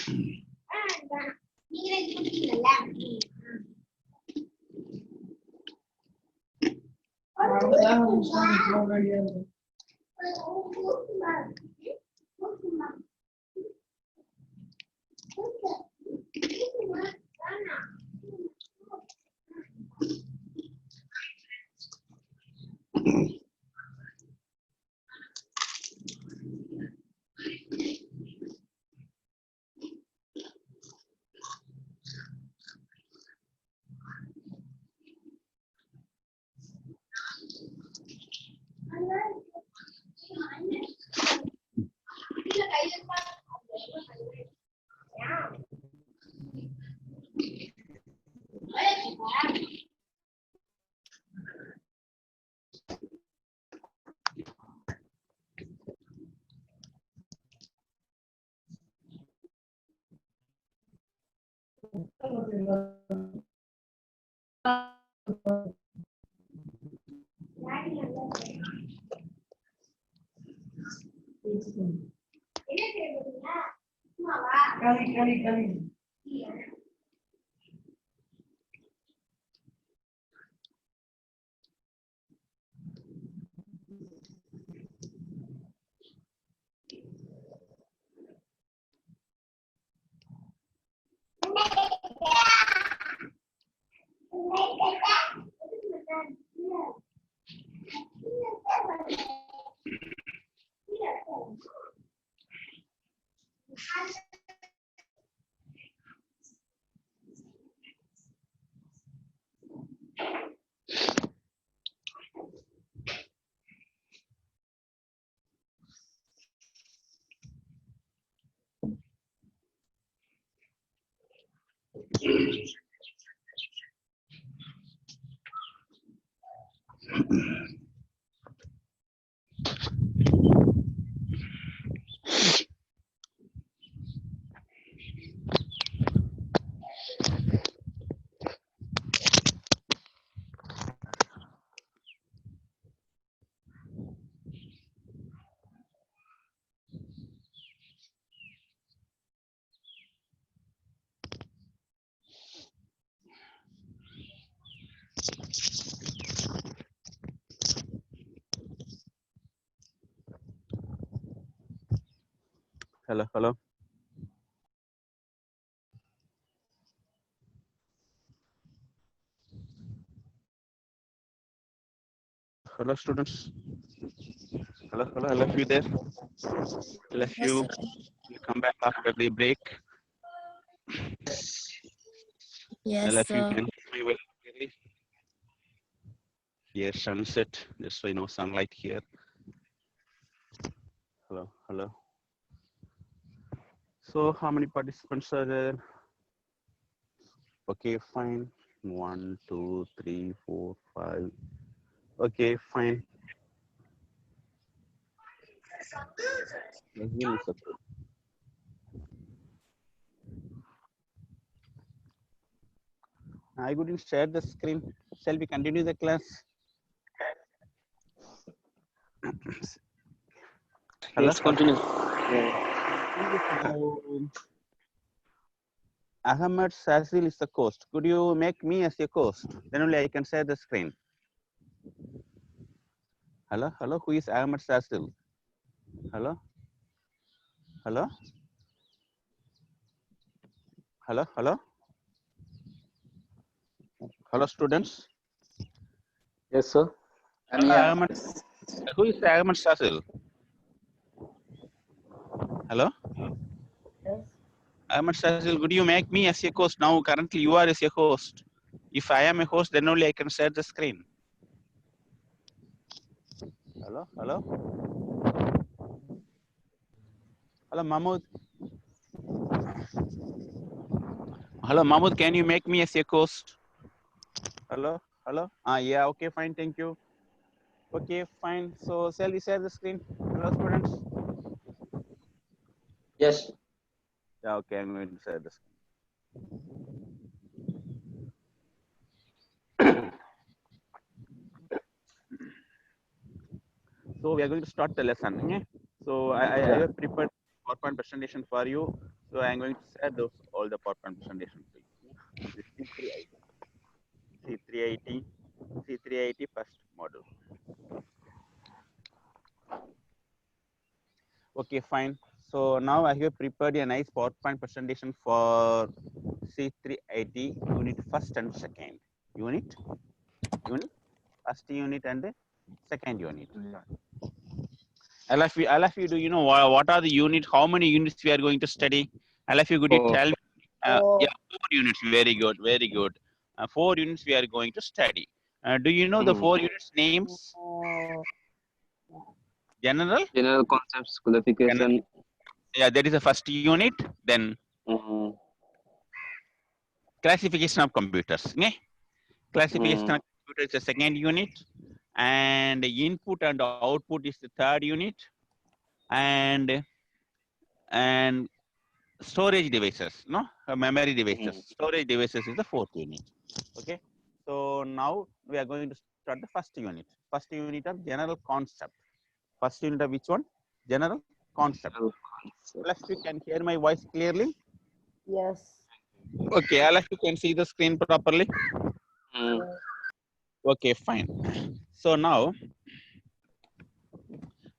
Hello. Hello, students. Hello. I love you there. I love Yes, you. sir. You come back after the break. Yes, I love you. sir. Can hear me well clearly? Yes, sunset. Just so you know, sunlight here. Hello. So, how many participants are there? Okay, fine. 1, 2, 3, 4, 5. Okay, fine. I couldn't share the screen. Shall we continue the class? Hello? Let's continue. Ahmed Sazil is the host. Could you make me as your host? Then only I can share the screen. Hello? Who is Ahmed Sazil? Hello? Hello, students. Yes, sir. I'm here. Who is Ahmed Sazil? Hello? Ahmed Sazil, could you make me as your host? Now, currently, you are as your host. If I am a host, then only I can share the screen. Hello? Hello, Mahmoud. Hello, Mahmoud, can you make me as your host? Hello? Yeah, okay, fine, thank you. Okay, fine. So, shall we share the screen? Hello, students. Yes. Yeah, okay, I'm going to share this. So we are going to start the lesson. Okay? So I have prepared PowerPoint presentation for you. So I'm going to share those all the PowerPoint presentation for you. This C3IT first model. Okay, fine. So now I have prepared a nice PowerPoint presentation for C3IT unit first and second. Unit, first unit and second unit. All of you, do you know what are the units? How many units we are going to study? All of you, could you tell me? Yeah, 4 units. Very good, very good. 4 units we are going to study. Do you know the 4 units names? General? General concepts, qualification. Yeah, that is the first unit. Then classification of computers. Okay? Classification of computers is the second unit. And input and output is the third unit. And storage devices, no, memory devices. Storage devices is the fourth unit. Okay, so now we are going to start the first unit. First unit of general concept. First unit of which one? General concept. Plus, you can hear my voice clearly. Yes. Okay, all of you can see the screen properly. Okay, fine. So now,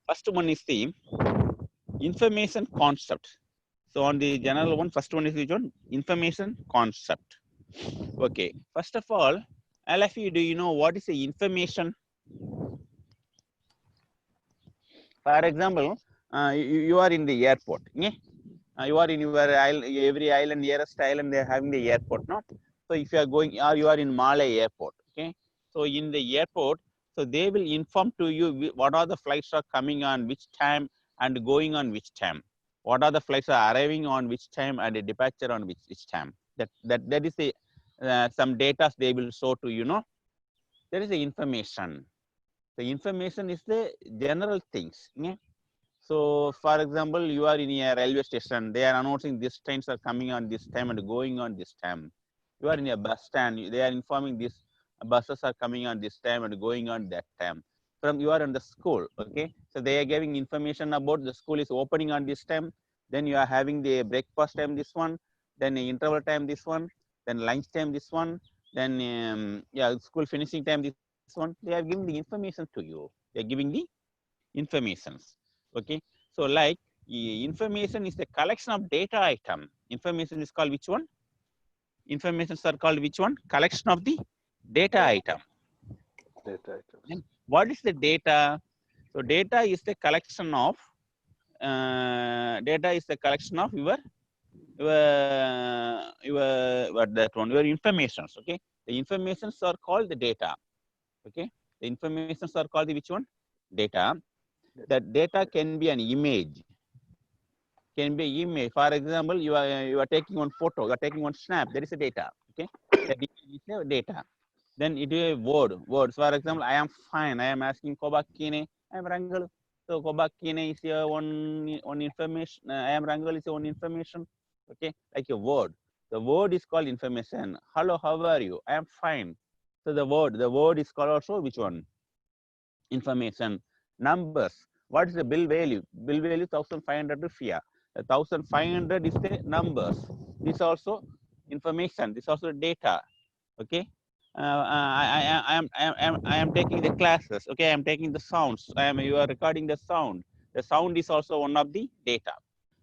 first one is the information concept. So on the general one, first one is which one? Information concept. Okay, first of all of you, do you know what is the information? For example, you are in the airport. Yeah? You are in your island, every island, nearest island, they are having the airport, no? So if you are going, or you are in Malay airport, okay? So in the airport, so they will inform to you what are the flights are coming on which time and going on which time. What are the flights are arriving on which time and a departure on which time. That is the some data they will show to you, know. There is the information. The information is the general things. Yeah? So, for example, you are in a railway station. They are announcing these trains are coming on this time and going on this time. You are in a bus stand. They are informing these buses are coming on this time and going on that time. From you are in the school, okay? So they are giving information about the school is opening on this time. Then you are having the breakfast time this one. Then the interval time this one. Then lunch time this one. Then yeah, school finishing time this one. They are giving the information to you. They are giving the informations. Okay, so like information is the collection of data item. Information is called which one? Informations are called which one? Collection of the data item. And what is the data? So data is the collection of your informations. Okay, the informations are called the data. Okay, the informations are called the which one? Data. That data can be an image. Can be image. For example, you are taking one photo, you are taking one snap. There is a data. Okay, that is a data. Then it is a word. Words. For example, I am fine. I am asking Kobakine. I am Rangal. So Kobakine is one information. I am Rangal is one information. Okay, like a word. The word is called information. Hello, how are you? I am fine. So the word is called also which one? Information. Numbers. What is the bill value? Bill value 1,500 rupiah. 1,500 is the numbers. This also information. This also data. Okay. I am taking the classes. Okay. I am taking the sounds. You are recording the sound. The sound is also one of the data.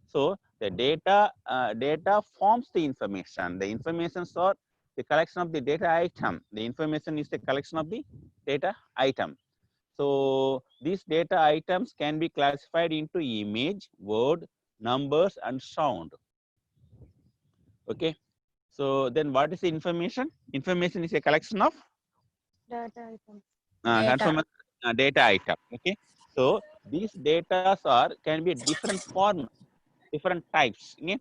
So the data forms the information. The informations are the collection of the data item. The information is the collection of the data item. So these data items can be classified into image, word, numbers, and sound. Okay. So then what is the information? Information is a collection of Data items. data item. Okay. So these data can be different form, different types. Okay?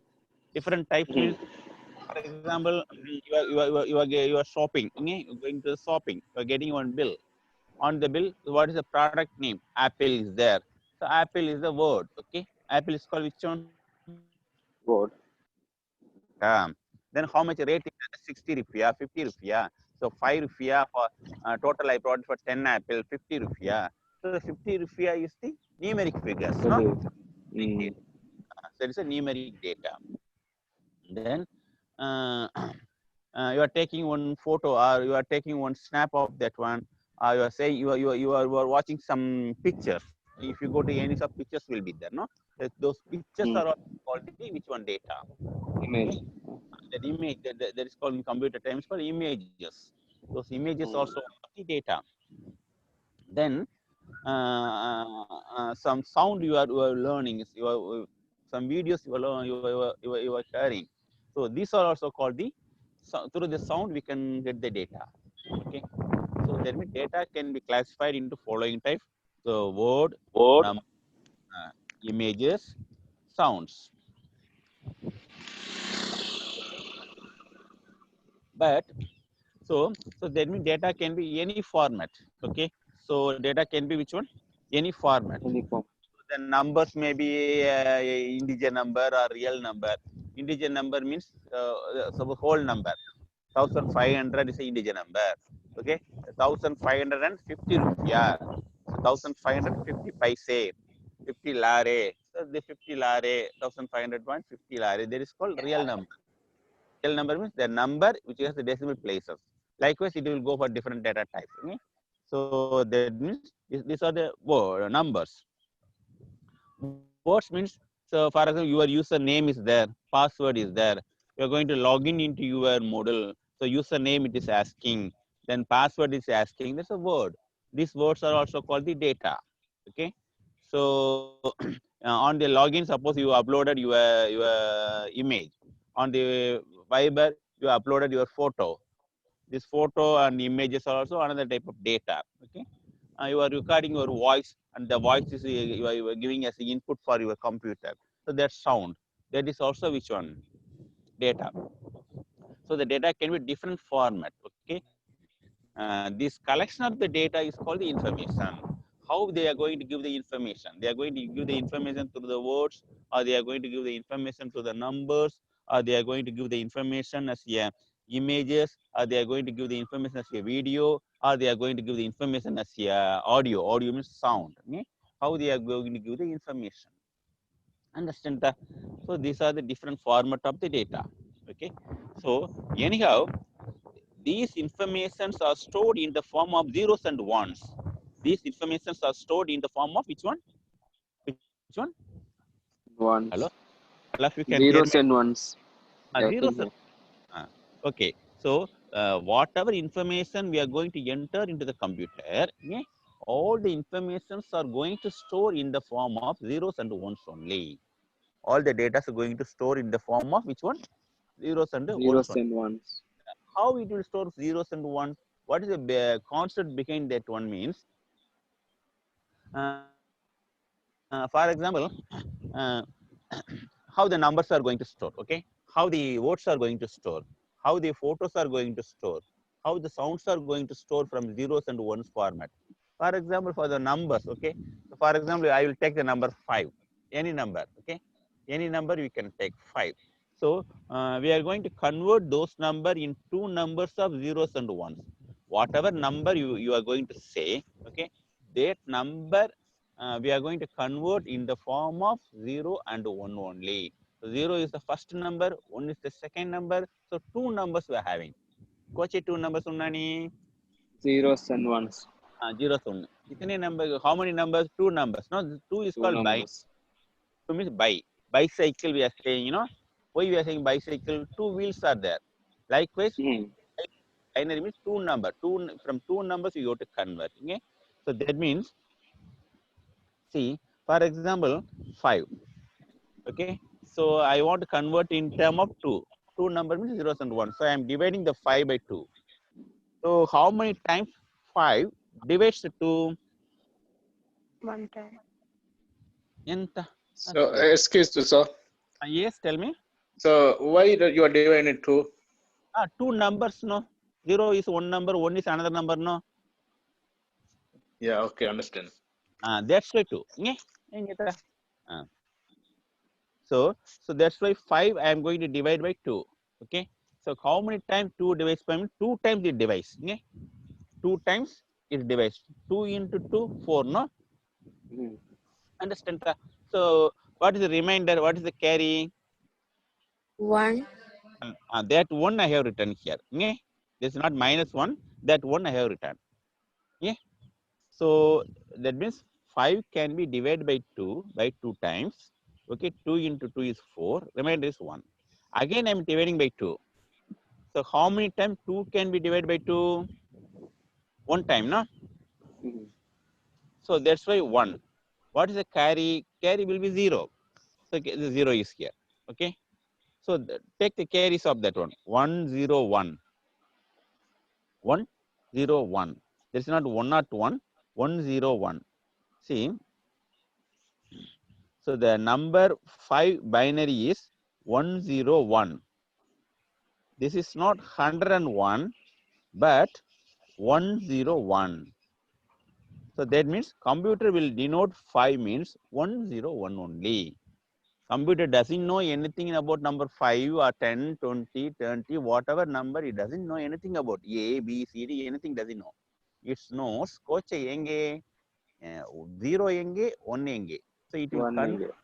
Different types means, for example, you are shopping. Okay? You're going to shopping. You're getting one bill. On the bill, what is the product name? Apple is there. So Apple is the word. Okay. Apple is called which one? Word. Then how much rate is that? 60 rupiah, 50 rupiah. So 5 rupiah for total I brought for 10 apple, 50 rupiah. So the 50 rupiah is the numeric figures, The no? date. Mm. That is a numeric data. Then you are taking one photo or you are taking one snap of that one, or you are saying you are watching some pictures. If you go to any sub pictures will be there, no? Those pictures are also called the which one data? Image. That image that is called in computer terms for images. Those images also are the data. Then some sound you are learning, some videos you are sharing. So these are also called the through the sound we can get the data. Okay, so that means data can be classified into following type: so word, images, sounds. But so that means data can be any format. Okay, so data can be which one? Any format. Any form. The numbers may be integer number or real number. Integer number means so whole number. 1500 is an integer number. Okay, 1550 rupiah. So 1550 paise, 50 lare. So the 50 lare, 1550 lare. That is called real number. Real number means the number which has the decimal places. Likewise, it will go for different data types. Okay? So that means these are the numbers. Words means, so for example, your username is there, password is there. You are going to log in into your model. So username it is asking, then password is asking. That's a word. These words are also called the data. Okay. So on the login, suppose you uploaded your image. On the Viber, you uploaded your photo. This photo and images are also another type of data. Okay. You are recording your voice, and the voice is you are giving as the input for your computer. So that sound, that is also which one? Data. So the data can be different format. Okay. This collection of the data is called the information. How they are going to give the information? They are going to give the information through the words, or they are going to give the information through the numbers, or they are going to give the information as images, or they are going to give the information as a video, or they are going to give the information as audio. Audio means sound. Okay? How they are going to give the information? Understand that? So these are the different format of the data. Okay. So anyhow, these informations are stored in the form of zeros and ones. These informations are stored in the form of which one? Which one? Ones. Hello? All of you can hear Zeros me? and ones. Zeros. Okay. So whatever information we are going to enter into the computer, yeah, all the informations are going to store in the form of zeros and ones only. All the data are going to store in the form of which one? Zeros and ones Zeros only. and ones. How it will store zeros and ones? What is the concept behind that one means? For example, uh, how the numbers are going to store, okay? How the words are going to store, how the photos are going to store, how the sounds are going to store from zeros and ones format. For example, for the numbers, okay? So for example, I will take the number 5, any number, okay? Any number we can take 5. So we are going to convert those number in two numbers of zeros and ones. Whatever number you are going to say, okay? That number we are going to convert in the form of 0 and 1 only. So 0 is the first number, 1 is the second number. So two numbers we are having. Koche two numbers unnani? Zeros and ones. Zeros unna. Itane number, how many numbers? Two numbers. No, two is Two called by. numbers. Two means by. Bicycle we are saying, you know. Why we are saying bicycle? Two wheels are there. Likewise, binary means two number. From two numbers you go to convert. Okay. So that means, see, for example, 5. Okay. So I want to convert in term of 2. 2 number means zeros and 1. So I am dividing the 5 by 2. So how many times 5 divides to 2? One time. Enta? So, excuse me, sir. Yes, tell me. So, why that you are dividing it two? Two numbers, no. 0 is one number, 1 is another number, no. Yeah, okay, understand. That's why 2. Yeah. So that's why 5 I am going to divide by 2. Okay. So how many times 2 divides by 2 times it divides. Okay. 2 times it divides. 2 into 2, 4. No. Hmm. Understand? So what is the remainder? What is the carry? 1. That one I have written here. Okay. This is not minus 1. That one I have written. Yeah. So that means 5 can be divided by 2 times. Okay, 2 into 2 is 4. Remainder is 1. Again, I am dividing by 2. So how many times 2 can be divided by 2? One time, no? Hmm. So that's why 1. What is the carry? Carry will be 0. So the 0 is here. Okay. So take the carries of that one. 1, 0, 1. 1, 0, 1. There is not 1 not 1. 1, 0, 1. See. So the number 5 binary is 101. This is not 101, but 101. So that means computer will denote 5 means 101 only. Computer doesn't know anything about number 5 or 10, 20, 30, whatever number, it doesn't know anything about A, B, C, D, anything doesn't know. It knows coach enge, 0 enge, 1 enge. So it will 1 convert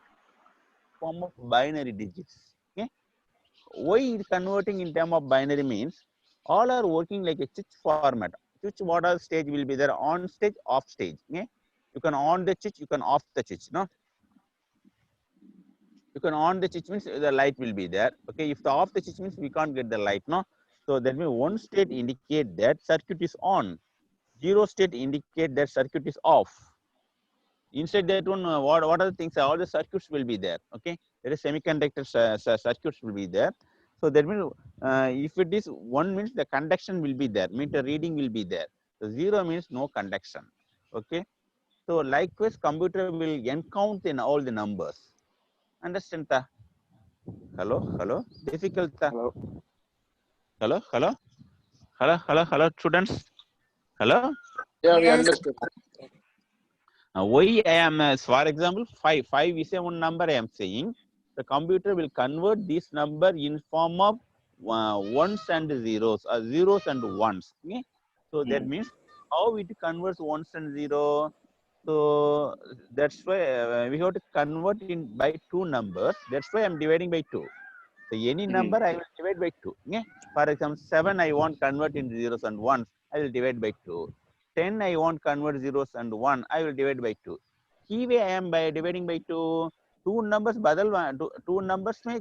form of binary digits. Okay. Why it converting in term of binary means all are working like a switch format. Switch what are stage will be there? On stage, off stage. Okay. You can on the switch, you can off the switch. No, you can on the switch means the light will be there. Okay, if the off the switch means we can't get the light. No, so that means one state indicate that circuit is on. Zero state indicate that circuit is off. Inside that one, what are the things? All the circuits will be there. Okay, there is semiconductor circuits will be there. So that means if it is 1 means the conduction will be there. Meter reading will be there. So 0 means no conduction. Okay. So likewise, computer will encount in all the numbers. Understand? Hello, hello. Difficult. Hello. Hello, hello, hello, hello, hello, students. Hello. Yeah, we Yes. understood. Why I am, for example, 5. 5 is a one number I am saying. The computer will convert this number in form of ones and zeros, or zeros and ones. Okay? So that means how it converts ones and zero. So that's why we have to convert in by 2 numbers. That's why I'm dividing by 2. So any number I will divide by 2. Okay? For example, 7 I want convert into zeros and ones. I will divide by 2. 10 I want convert zeros and 1. I will divide by 2. Here I am by dividing by 2. Two numbers badal two numbers may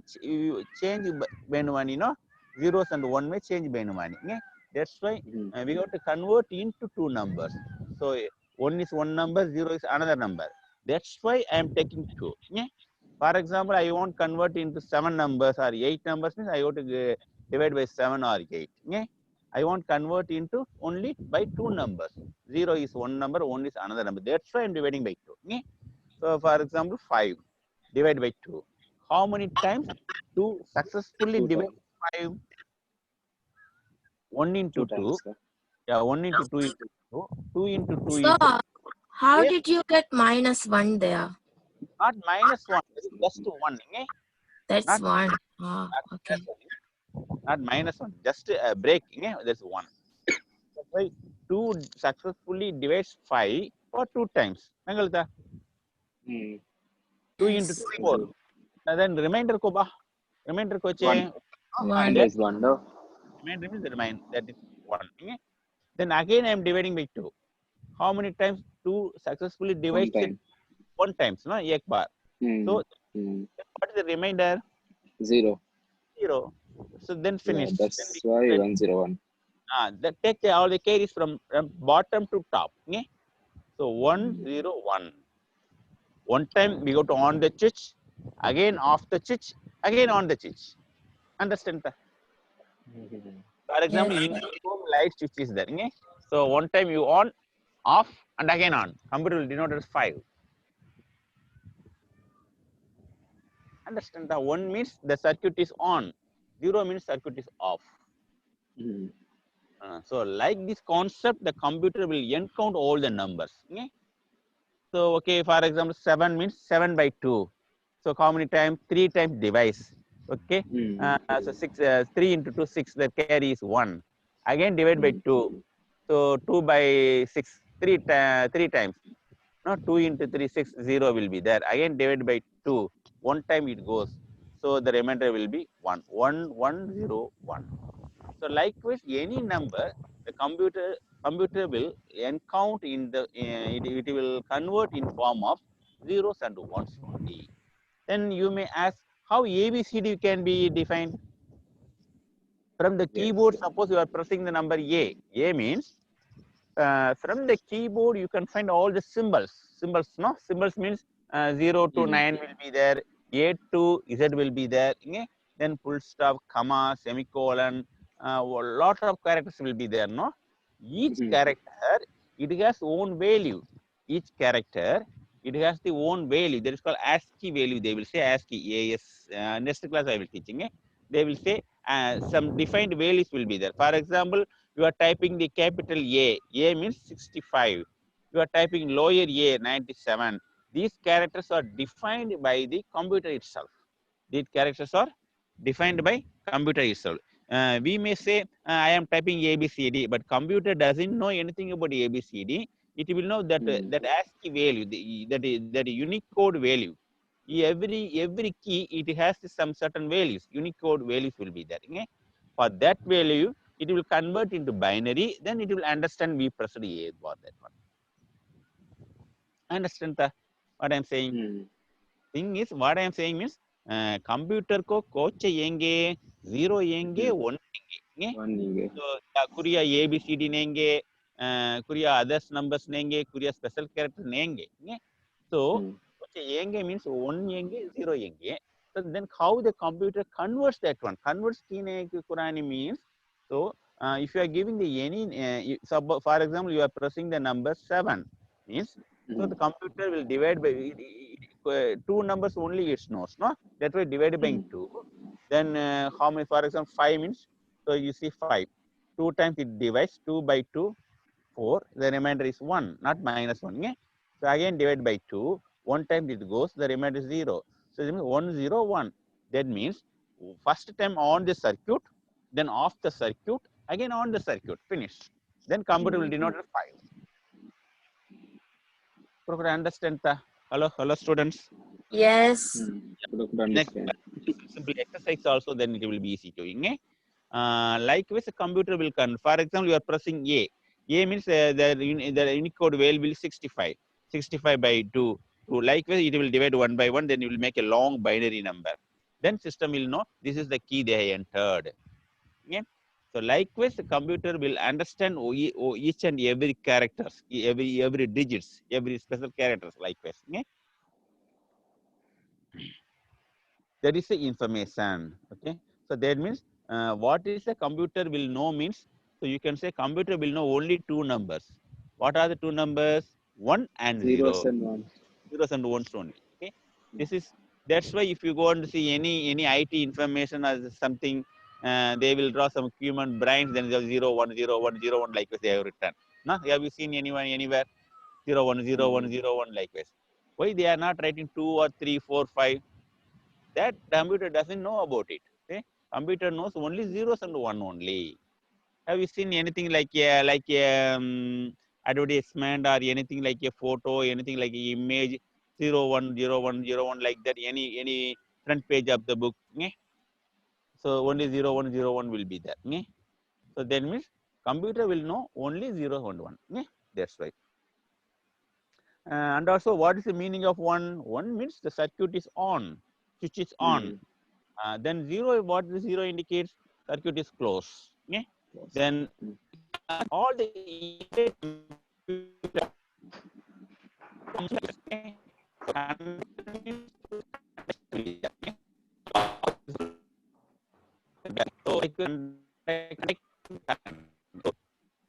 change by one, you know. Zeros and 1 may change by one. Okay? That's why we have to convert into 2 numbers. So 1 is one number, 0 is another number. That's why I am taking 2. Okay? For example, I want convert into 7 numbers or 8 numbers means I have to divide by 7 or 8. Okay? I want convert into only by 2 numbers. 0 is one number, 1 is another number. That's why I'm dividing by 2. Okay? So for example, 5 divide by 2. How many times 2 successfully 2 divide times. 5? 1 into 2 2. times. Sir. Yeah, 1 into 2 into 2. 2 into 2 So, into how yes, did you get -1 there? not minus 1. It is just 1. Okay? That's Not, 1. Ah, not, okay. not minus 1. Just a break. Okay? That's 1. That's why 2 successfully divides 5 for 2 times. Nangalta. 2 into 2 Yes. 4. And then remainder ko ba? Remainder ko 1. che. 1. That Is 1, no? remainder means the remain. That is 1. Okay? Then again I am dividing by 2. How many times 2 successfully 1 divides it? time. 1 times. No? Ek bar. So what is the remainder? 0. 0. So then Yeah, finish. Then that's we why can 101. that take all the carries from bottom to top. Okay? So 1, 0, 1. One time we go to on the switch, again off the switch, again on the switch. Understand? For example, Yes. in home light switch is there. Okay? So one time you on, off, and again on. Computer will denote as 5. Understand? The 1 means the circuit is on. 0 means circuit is off. So like this concept, the computer will encount all the numbers. Okay? So okay, for example, 7 means 7 by 2. So how many times? 3 times device. Okay. So 3 into 2, 6. The carry is 1. Again divide by 2. So 2 by 6, 3 times. No, 2 into 3, 6, 0 will be there. Again divide by 2. 1 time it goes. So the remainder will be 1. 1, 1, 0, 1. So likewise, any number, the computer will encount in the, it will convert in form of zeros and ones only. Then you may ask how ABCD can be defined. From the keyboard, suppose you are pressing the number A. A means from the keyboard you can find all the symbols. No? Symbols means 0 to 9 will be there. A to Z will be there. Okay? Then full stop, comma, semicolon, lot of characters will be there. No? Each character, it has own value. Each character, it has the own value. That is called ASCII value. They will say ASCII. AS. Next class I will teaching. They will say some defined values will be there. For example, you are typing the capital A. A means 65. You are typing lower A, 97. These characters are defined by the computer itself. These characters are defined by computer itself. We may say, I am typing ABCD, but computer doesn't know anything about ABCD. It will know that that ASCII value, that unique code value. Every key, it has some certain values. Unicode values will be there. Okay? For that value, it will convert into binary. Then it will understand we pressed A for that one. Understand what I am saying? Thing is, what I am saying means, computer ko coach yenge 0 yenge 1 yenge. So Korea ABCD nenge, Korea others numbers nenge, Korea special character nenge. So yenge means 1 yenge 0 yenge. So then how the computer converts that one? Converts kine Kurani means, so if you are giving the any, for example, you are pressing the number 7 means, so the computer will divide by 2 numbers only it knows, no? That way divided by 2. Then how many, for example, 5 means, so you see 5. 2 times it divides, 2 by 2, 4. The remainder is 1, not minus 1. Yeah? So again divide by 2. 1 time it goes, the remainder is 0. So it means 1, 0, 1. That means first time on the circuit, then off the circuit, again on the circuit, finished. Then computer will denote 5. Could understand the hello students? Yes. Next simple exercise also, then it will be easy to doing. Likewise, a computer will for example, you are pressing A. A means the Unicode value will 65. 65 by 2. So likewise, it will divide 1 by 1. Then you will make a long binary number. Then system will know this is the key they entered. Okay? So likewise, the computer will understand each and every characters, every digits, every special characters. Likewise. Okay? That is the information. Okay, so that means what is the computer will know means, so you can say computer will know only 2 numbers. What are the 2 numbers? 1 and 0. Zeros and ones only. Okay, this is, that's why if you go and see any IT information as something, they will draw some human brains, then 0 1 0 1 0 1 likewise they have written. Now have you seen anyone anywhere 0 1 0 1 0 1 likewise? Why they are not writing 2 or 3 4 5? That computer doesn't know about it. Okay? Computer knows only zeros and 1 only. Have you seen anything like advertisement or anything like a photo, anything like an image 0 1 0 1 0 1 like that? Any front page of the book? Okay? So only 0 1 0 1 will be there. Okay? So that means computer will know only 0 and 1. Okay? That's right. And also, what is the meaning of 1? 1 means the circuit is on, switch is on. Then 0, what the 0 indicates? Circuit is closed. Okay? Then all the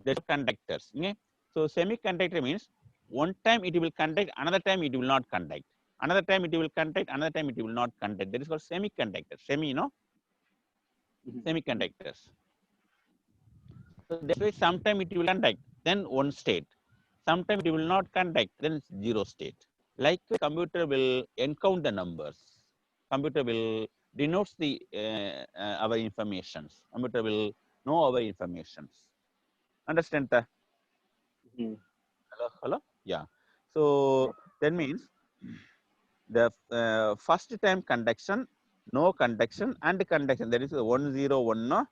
the conductors. Okay? So semiconductor means one time it will conduct, another time it will not conduct. Another time it will conduct, another time it will not conduct. That is called semiconductor. Semiconductors. So that's why sometime it will conduct, then one state. Sometime it will not conduct, then it's 0 state. Like the computer will encount the numbers. computer will denotes the our informations. Computer will know our informations. Understand that? Mhm. Hello. Yeah. So that means the first time conduction, no conduction, and conduction. That is 101. No?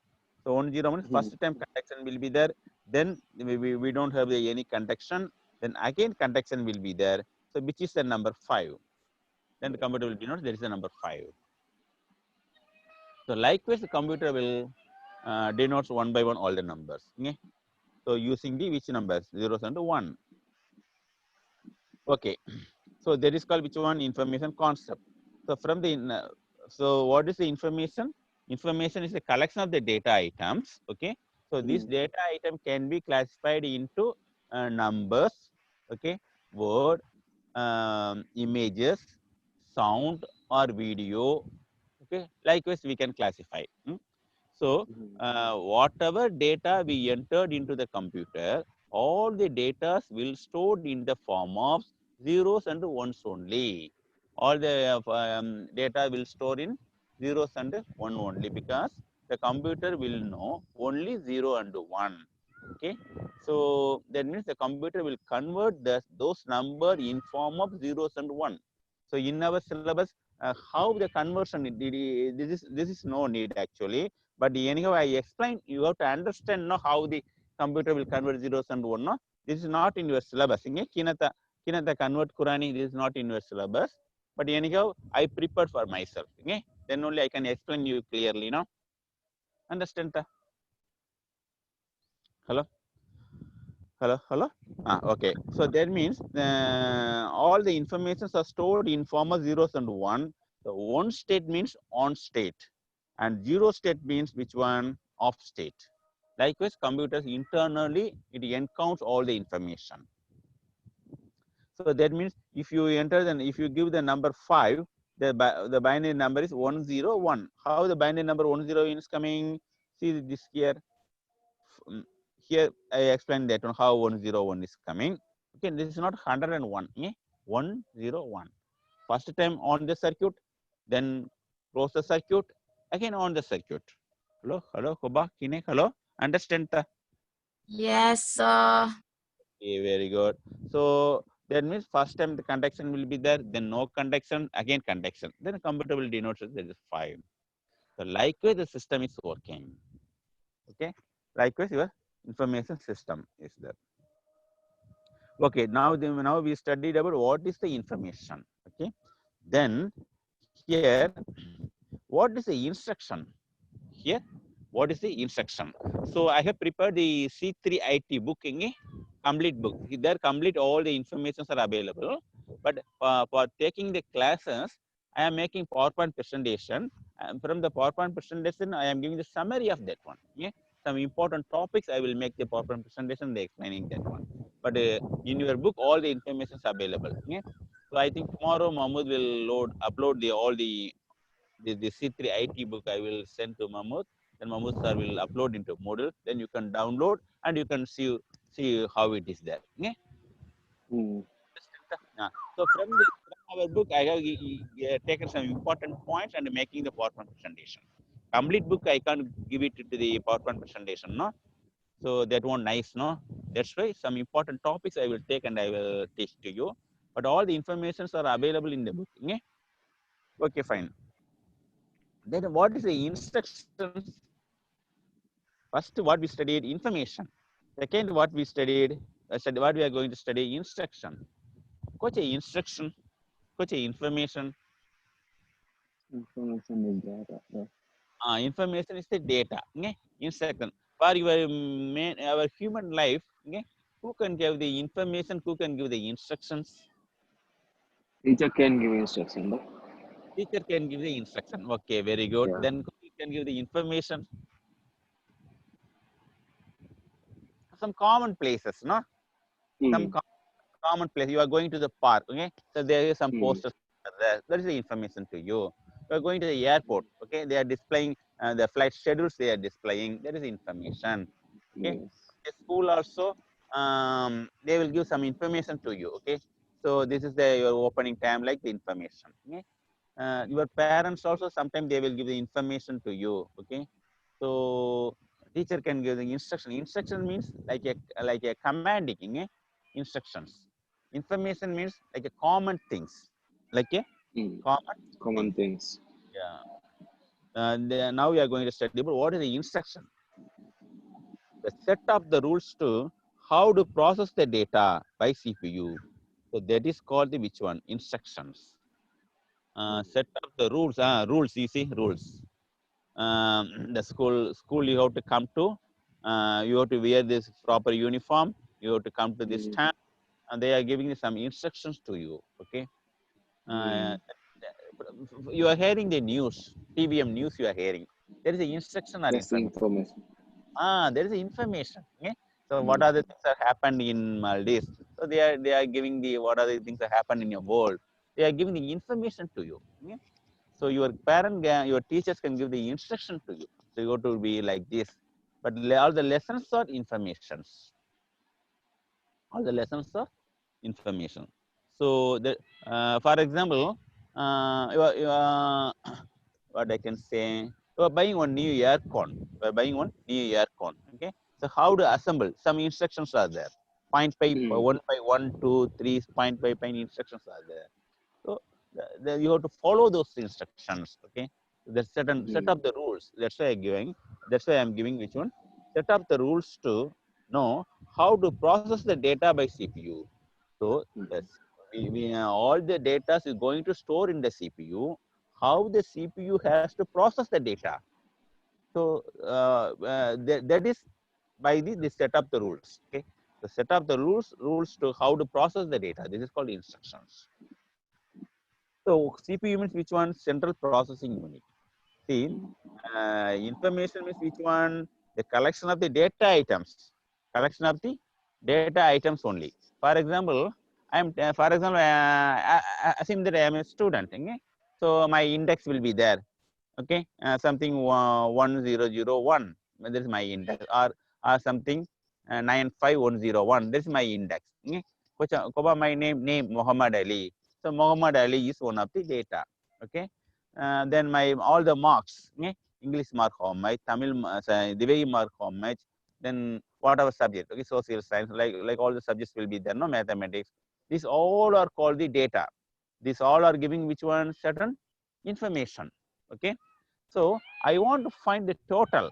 So 101 is first time conduction will be there. Then we don't have any conduction. Then again conduction will be there. So which is the number 5? Then the computer will denote there is a number 5. So likewise, the computer will denotes one by one all the numbers. Okay? So using the which numbers? 0s and 1. Okay. So that is called which one? Information concept. So from the so what is the information? Information is a collection of the data items. Okay. So this data item can be classified into numbers. Okay. Word, images, sound, or video. Okay. Likewise, we can classify. So whatever data we entered into the computer, all the data will stored in the form of zeros and ones only. All the data will store in zeros and one only, because the computer will know only 0 and 1. Okay. So that means the computer will convert those number in form of zeros and 1. So in our syllabus, how the conversion, this is no need actually. But anyhow, I explained, you have to understand now how the computer will convert zeros and one. No? This is not in your syllabus. Kinata convert Qurani, this is not in your syllabus. But anyhow, I prepared for myself. Okay? Then only I can explain you clearly. No? Understand? Hello? Hello? Okay. So that means all the informations are stored in form of zeros and one. The one state means on state, and zero state means which one? Off state. Likewise, computers internally it encounters all the information. So that means if you enter then if you give the number 5, the binary number is 101. How the binary number 101 is coming? See this here. Here I explained that on how 101 is coming. Okay, this is not 101. 101. First time on the circuit, then close the circuit, again on the circuit. Hello, Koba, Kine, hello. Understand the? Yes, sir. Okay, very good. So that means first time the conduction will be there, then no conduction, again conduction. Then the computer will denote there is 5. So likewise the system is working. Okay, likewise your information system is there. Okay, now we studied about what is the information. Okay, then here what is the instruction? Here what is the instruction? So I have prepared the C3inIT book, complete book. There complete all the informations are available. But for taking the classes, I am making PowerPoint presentation. And from the PowerPoint presentation, I am giving the summary of that one. Some important topics I will make the PowerPoint presentation, they explaining that one. But in your book, all the information is available. So I think tomorrow Mahmoud will upload all the C3inIT book. I will send to Mahmoud. Then Mahmoud sir will upload into Moodle. Then you can download and you can see how it is there. So from our book, I have taken some important points and making the PowerPoint presentation. Complete book I can't give it to the PowerPoint presentation, no. So that one nice, no. That's why some important topics I will take and I will teach to you. But all the informations are available in the book. Okay, fine. Then what is the instructions? First, what we studied information. Second, what we studied, what we are going to study instruction. Coach, instruction. Coach, information. Information is data. Yeah. Information is the data. Instruction. For your our human life, who can give the information? Who can give the instructions? Teacher can give instruction, but Teacher can give the instruction. Okay, very good. yeah. Then who can give the information? Some common places, no? Some common place. You are going to the park, okay? So there is some posters there. That is the information to you. You are going to the airport, okay? They are displaying the flight schedules. They are displaying. That is information. Okay. Yes. The school also, they will give some information to you. Okay. So this is your opening time, like the information. Okay. your parents also sometimes they will give the information to you. Okay, so teacher can give the instruction. Instruction means like a commanding instructions. Information means like a common things, like a Mm. common Common thing. things. Yeah. Now we are going to study about what is the instruction. The set of the rules to how to process the data by CPU. So that is called the which one? Instructions. Set of the rules. Rules. You see rules. The school you have to come to. You have to wear this proper uniform. You have to come to this Mm. time, and they are giving some instructions to you. Okay. Uh, you are hearing the news, TVM news. You are hearing. There is an instruction or That's the information. information. There is information. Okay? So what Mm. are the things that happened in Maldives? So they are giving the what are the things that happened in your world. They are giving the information to you. Okay? So your your teachers can give the instruction to you. So you have to be like this. But all the lessons are informations. All the lessons are information. So the for example, what I can say, you are buying one new aircon. You are buying one new aircon. Okay. So how to assemble? Some instructions are there. Point by Mm. one by one, two, three. Point by point instructions are there. So you have to follow those instructions. Okay. There's certain set Mm. up the rules. That's why I'm giving. That's why I'm giving which one? Set up the rules to know how to process the data by CPU. So Mm. yes, all the data is going to store in the CPU. How the CPU has to process the data. So that is by the set up the rules. Okay, the set up the rules to how to process the data. This is called instructions. So CPU means which one? Central processing unit. See, information means which one? The collection of the data items. Collection of the data items only. For example, assume that I am a student. Okay? So my index will be there. Okay, something 1001. That is my index, or something 95101. This is my index. Okay? My name Muhammad Ali. So Muhammad Ali is one of the data. Okay. Then my all the marks. Okay? English mark how much, Tamil Divai mark how much, then whatever subject, okay, social science, like all the subjects will be there, no mathematics. These all are called the data. These all are giving which one? Certain information. Okay. So I want to find the total.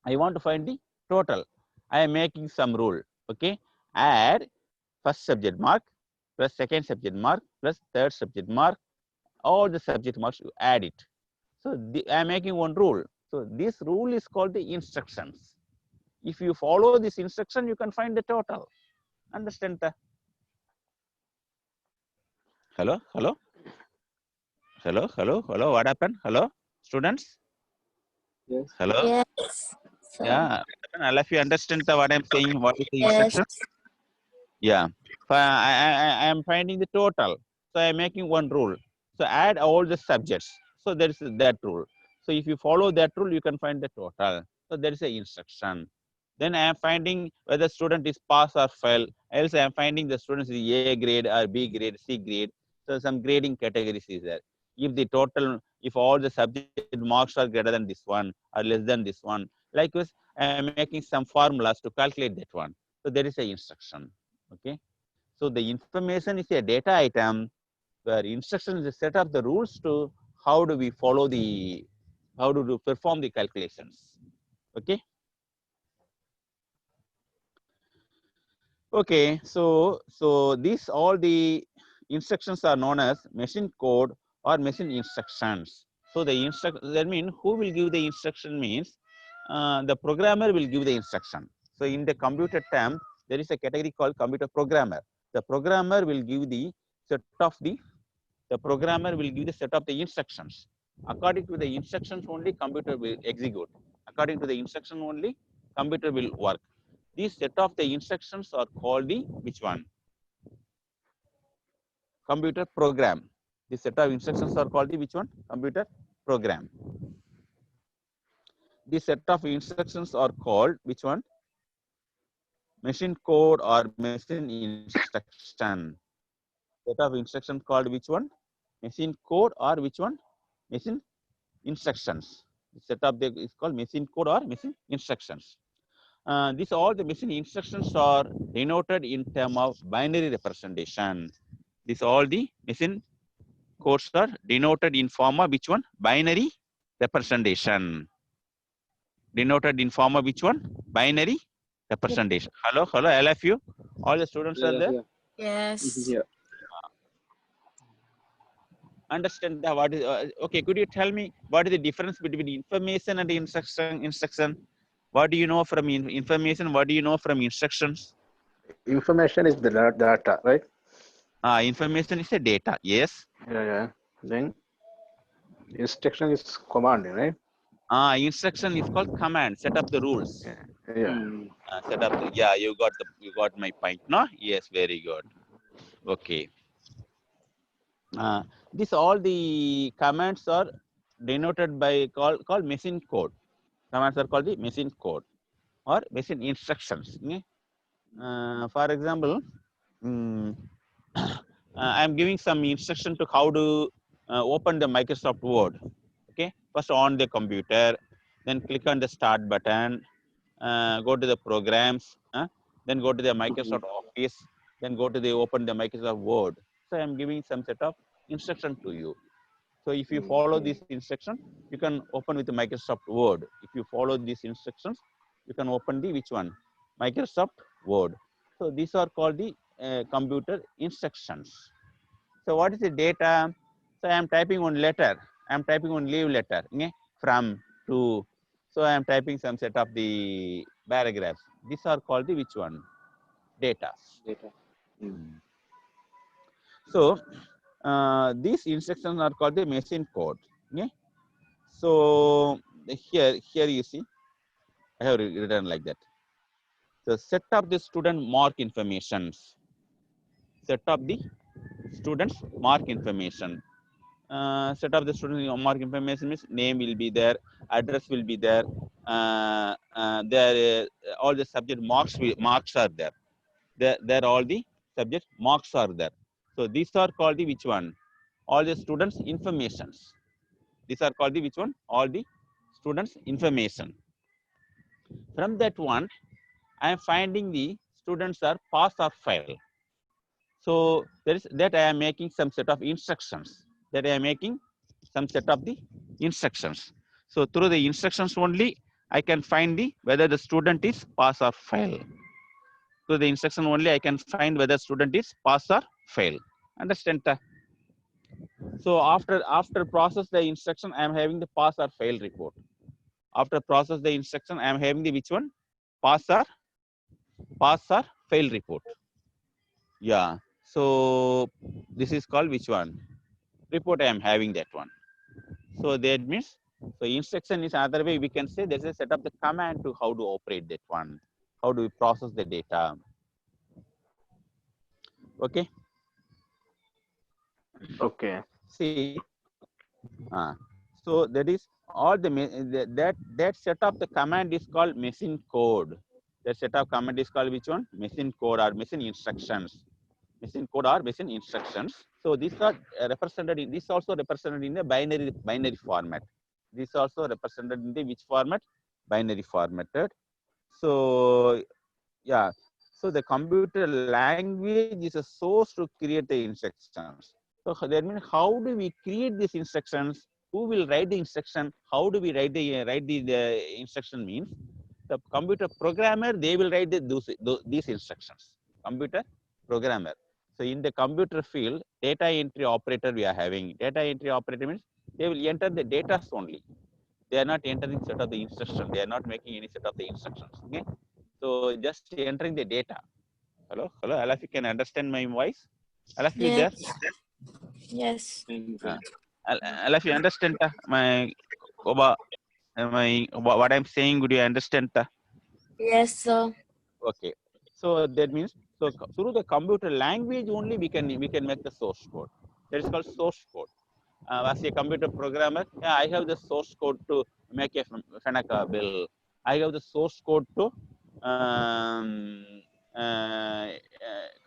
I want to find the total. I am making some rule. Okay. Add first subject mark plus second subject mark plus third subject mark. All the subject marks you add it. So I am making one rule. So this rule is called the instructions. If you follow this instruction, you can find the total. Understand that? Hello, hello, hello, hello, hello. What happened? Hello, students. Yes. Hello. Yes, sir. Yeah. All of you understand what I'm saying? What is the Yes. instruction? Yeah. I am finding the total. So I'm making one rule. So add all the subjects. So there is that rule. So if you follow that rule, you can find the total. So there is an instruction. Then I am finding whether student is pass or fail. Else I am finding the students is A grade or B grade, C grade. So some grading categories is there. If the total, if all the subject marks are greater than this one or less than this one, likewise I am making some formulas to calculate that one. So there is a instruction. Okay. So the information is a data item where instruction is a set of the rules to how do we follow the, how to perform the calculations. Okay. Okay, so these all the instructions are known as machine code or machine instructions. So the that means who will give the instruction means the programmer will give the instruction. So in the computer term, there is a category called computer programmer. The programmer will give the set of the programmer will give the set of the instructions. According to the instructions only, computer will execute. According to the instruction only, computer will work. These set of the instructions are called the which one? Computer program. This set of instructions are called the which one? Computer program. This set of instructions are called which one? Machine code or machine instruction. Set of instructions called which one? Machine code or which one? Machine instructions. The setup there is called machine code or machine instructions. These all the machine instructions are denoted in term of binary representation. These all the machine codes are denoted in form of which one? Binary representation. Denoted in form of which one? Binary representation. Hello, hello, all of you. All the students are Yeah, there. yeah. Yes. Yeah. Understand the what is okay? Could you tell me what is the difference between information and instruction? What do you know from information? What do you know from instructions? Information is the data, right? Information is a data. Yes. Yeah, yeah. Then instruction is commanding, right? Instruction is called command. Set up the rules. Yeah. Yeah. Mm. Set up. Yeah, you got my point. No. Yes. Very good. Okay. This all the commands are denoted by called machine code. Commands are called the machine code or machine instructions. For example, I am giving some instruction to how to open the Microsoft Word. Okay, first on the computer, then click on the start button, go to the programs, then go to the Microsoft Office, then go to the open the Microsoft Word. So I am giving some set of instruction to you. So if you follow this instruction, you can open with the Microsoft Word. If you follow these instructions, you can open the which one? Microsoft Word. So these are called the computer instructions. So what is the data? So I am typing one letter. I am typing one leave letter. From to. So I am typing some set of the paragraphs. These are called the which one? Data. Data. Mm. So these instructions are called the machine code. Okay? So here you see, I have written like that. So set up the student mark informations. Set up the students mark information. Set up the student mark information means name will be there, address will be there. All the subject marks are there. There all the subject marks are there. So these are called the which one? All the students informations. These are called the which one? All the students information. From that one, I am finding the students are pass or fail. So there is that I am making some set of instructions. That I am making some set of the instructions. So through the instructions only, I can find the whether the student is pass or fail. Through the instruction only, I can find whether student is pass or fail. Understand that? So after process the instruction, I am having the pass or fail report. After process the instruction, I am having the which one? Pass or fail report. Yeah. So this is called which one? Report I am having that one. So that means, so instruction is another way we can say there's a set of the command to how to operate that one. How do we process the data? Okay. Okay. See, so that is all the that set of the command is called machine code. That set of command is called which one? Machine code or machine instructions. Machine code or machine instructions. So these are represented in this also represented in the binary format. This also represented in the which format? Binary formatted. So yeah. So the computer language is a source to create the instructions. So that means how do we create these instructions? Who will write the instruction? How do we write the instruction means? The computer programmer, they will write these instructions. Computer programmer. So in the computer field, data entry operator we are having. Data entry operator means they will enter the data only. They are not entering set of the instruction. They are not making any set of the instructions. Okay. So just entering the data. Hello, hello. All of you can understand my voice. All of you there. Yes. Yes. All of you understand my what I'm saying? Would you understand? Yes, sir. Okay. So that means so through the computer language only we can make the source code. That is called source code. As a computer programmer, yeah, I have the source code to make a FENACA bill. I have the source code to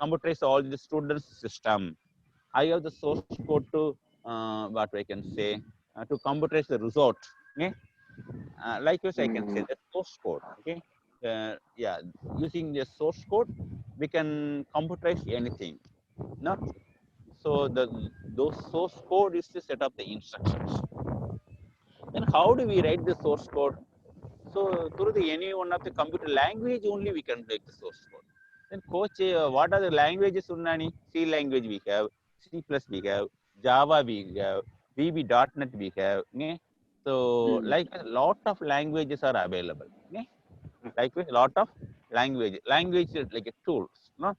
computerize all the students' system. I have the source code to what I can say, to computerize the result. Okay? Likewise, I can say the source code. Okay, yeah, using the source code, we can computerize anything. No, so those source code is to set up the instructions. Then how do we write the source code? So through the any one of the computer language only we can write the source code. Then coach, what are the languages? Unnani? C language we have, C plus we have, Java we have, VB.NET we have. Okay? So like a lot of languages are available. Okay? Like a lot of language is like a tools, no?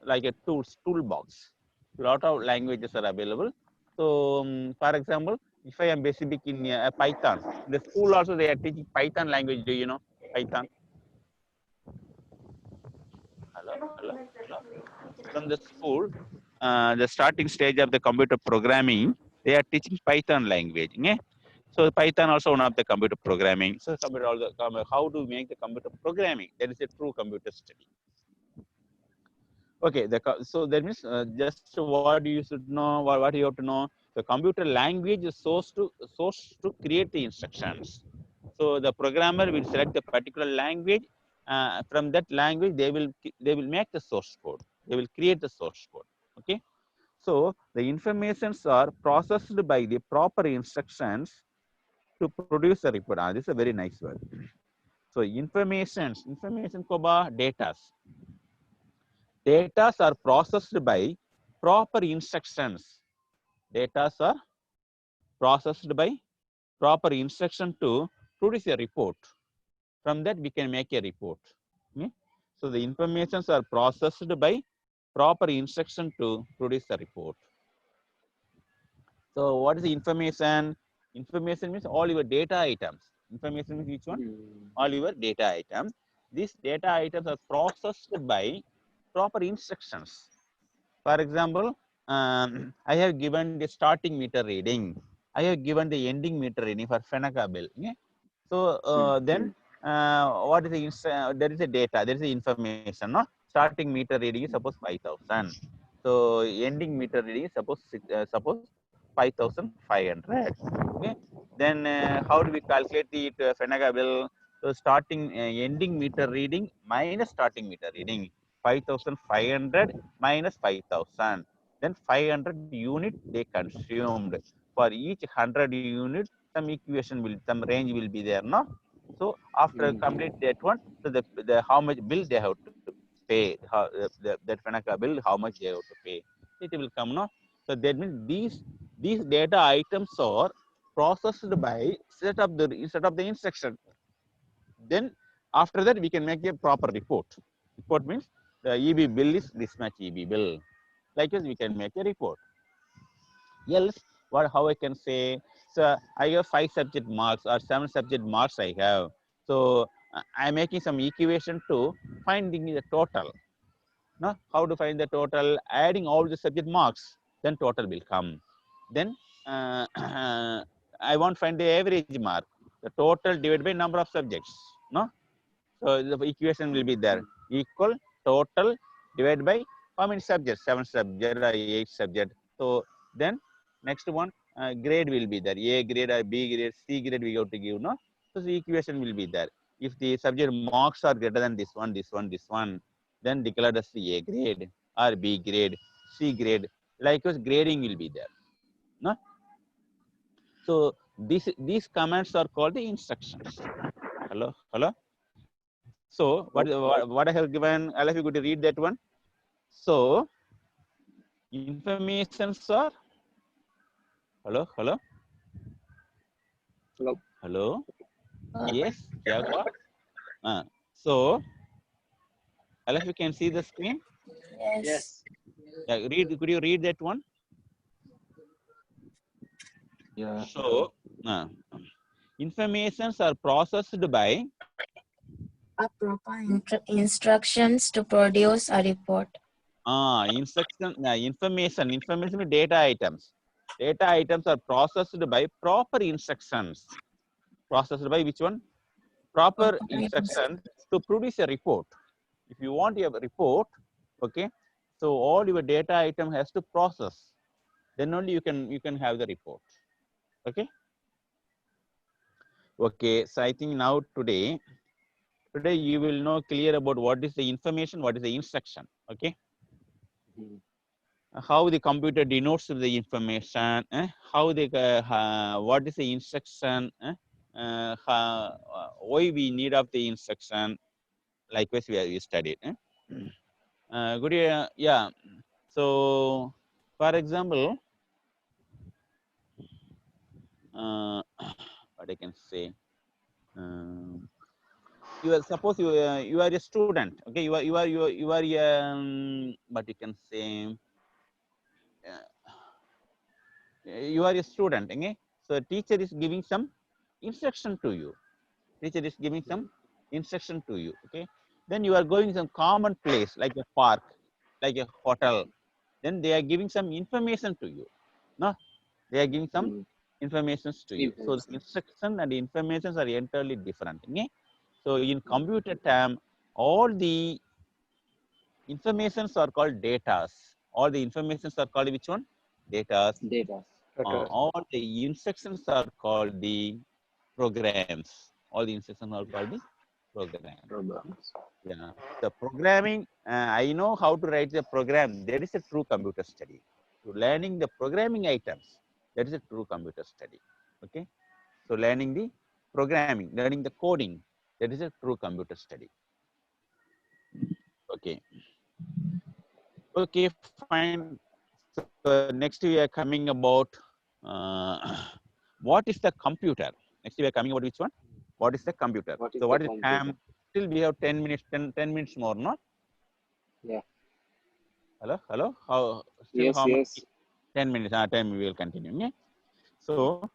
Like a toolbox. Lot of languages are available. So for example, if I am basic in Python, the school also they are teaching Python language. Do you know Python? Hello. From the school, the starting stage of the computer programming, they are teaching Python language. Yeah? So Python also one of the computer programming. So computer also, how to make the computer programming? That is a true computer study. Okay, so that means just what you should know, what you have to know. The computer language is source to create the instructions. So the programmer will select the particular language. From that language, they will make the source code. They will create the source code. Okay. So the informations are processed by the proper instructions to produce a report. This is a very nice word. So information koba data. Data are processed by proper instructions. Data are processed by proper instruction to produce a report. From that, we can make a report. Okay? So the informations are processed by proper instruction to produce a report. So what is the information? Information means all your data items. Information means which one? All your data items. These data items are processed by proper instructions. For example, I have given the starting meter reading. I have given the ending meter reading for Fenaka bill. Okay? So then what is the there is a data, there is a information. No? Starting meter reading is suppose 5,000. So ending meter reading is suppose 5,500. Okay? Then how do we calculate the Fenaka bill? So starting ending meter reading minus starting meter reading. 5,500 minus 5,000. Then 500 unit they consumed. For each 100 unit, some equation will, some range will be there, no? So after complete that one, so the how much bill they have to pay, how, that Fenaka bill, how much they have to pay, it will come, no? So that means these data items are processed by set up the instruction. Then after that we can make a proper report. Report means the EB bill is this much EB bill. Like this we can make a report. Else, how I can say? So I have 5 subject marks or 7 subject marks I have. So I am making some equation to finding the total. No, how to find the total? Adding all the subject marks, then total will come. Then I want to find the average mark. The total divided by number of subjects. No, so the equation will be there. Equal total divided by how many subjects? 7 subject or 8 subject. So then next one grade will be there. A grade or B grade, C grade we have to give. No, so the equation will be there. If the subject marks are greater than this one, then declared as the A grade or B grade, C grade. Likewise, grading will be there. No, so these commands are called the instructions. Hello. So what I have given, I'll have you go to read that one. So informations are hello. Yes. So Aleph, you can see the screen. Yes. Yeah, could you read that one? Yeah. So informations are processed by Proper instructions to produce a report. information is data items. Data items are processed by proper instructions. Processed by which one? Proper instructions to produce a report. If you want a report, okay, so all your data item has to process. Then only you can have the report. Okay. Okay. So I think now today you will know clear about what is the information, what is the instruction. Okay. Mhm. How the computer denotes the information, how the what is the instruction, why we need of the instruction. Likewise, we studied. Good. Yeah. So, for example, what I can say, you are suppose you are a student. Okay, you are what you can say. You are a student. Okay, so teacher is giving some instruction to you. Teacher is giving some instruction to you. Okay, then you are going some common place like a park, like a hotel. Then they are giving some information to you. No, they are giving some Mhm. informations to you. So the Information. instruction and the informations are entirely different. Okay? So in Mhm. computer term, all the informations are called datas. All the informations are called which one? Datas. Data. All the instructions are called the programs. All the instructions are called the programs. Programs. Yeah. The programming, I know how to write the program. That is a true computer study. To learning the programming items, that is a true computer study. Okay. So learning the programming, learning the coding, that is a true computer study. Okay. Okay, fine. So next we are coming about what is the computer? Next we are coming about which one? What is the computer? What is So the what is computer? time? Still we have 10 minutes, 10 minutes more, no? Yeah. Hello. How still Yes. how much? Yes. 10 minutes. Time we will continue. Yeah? So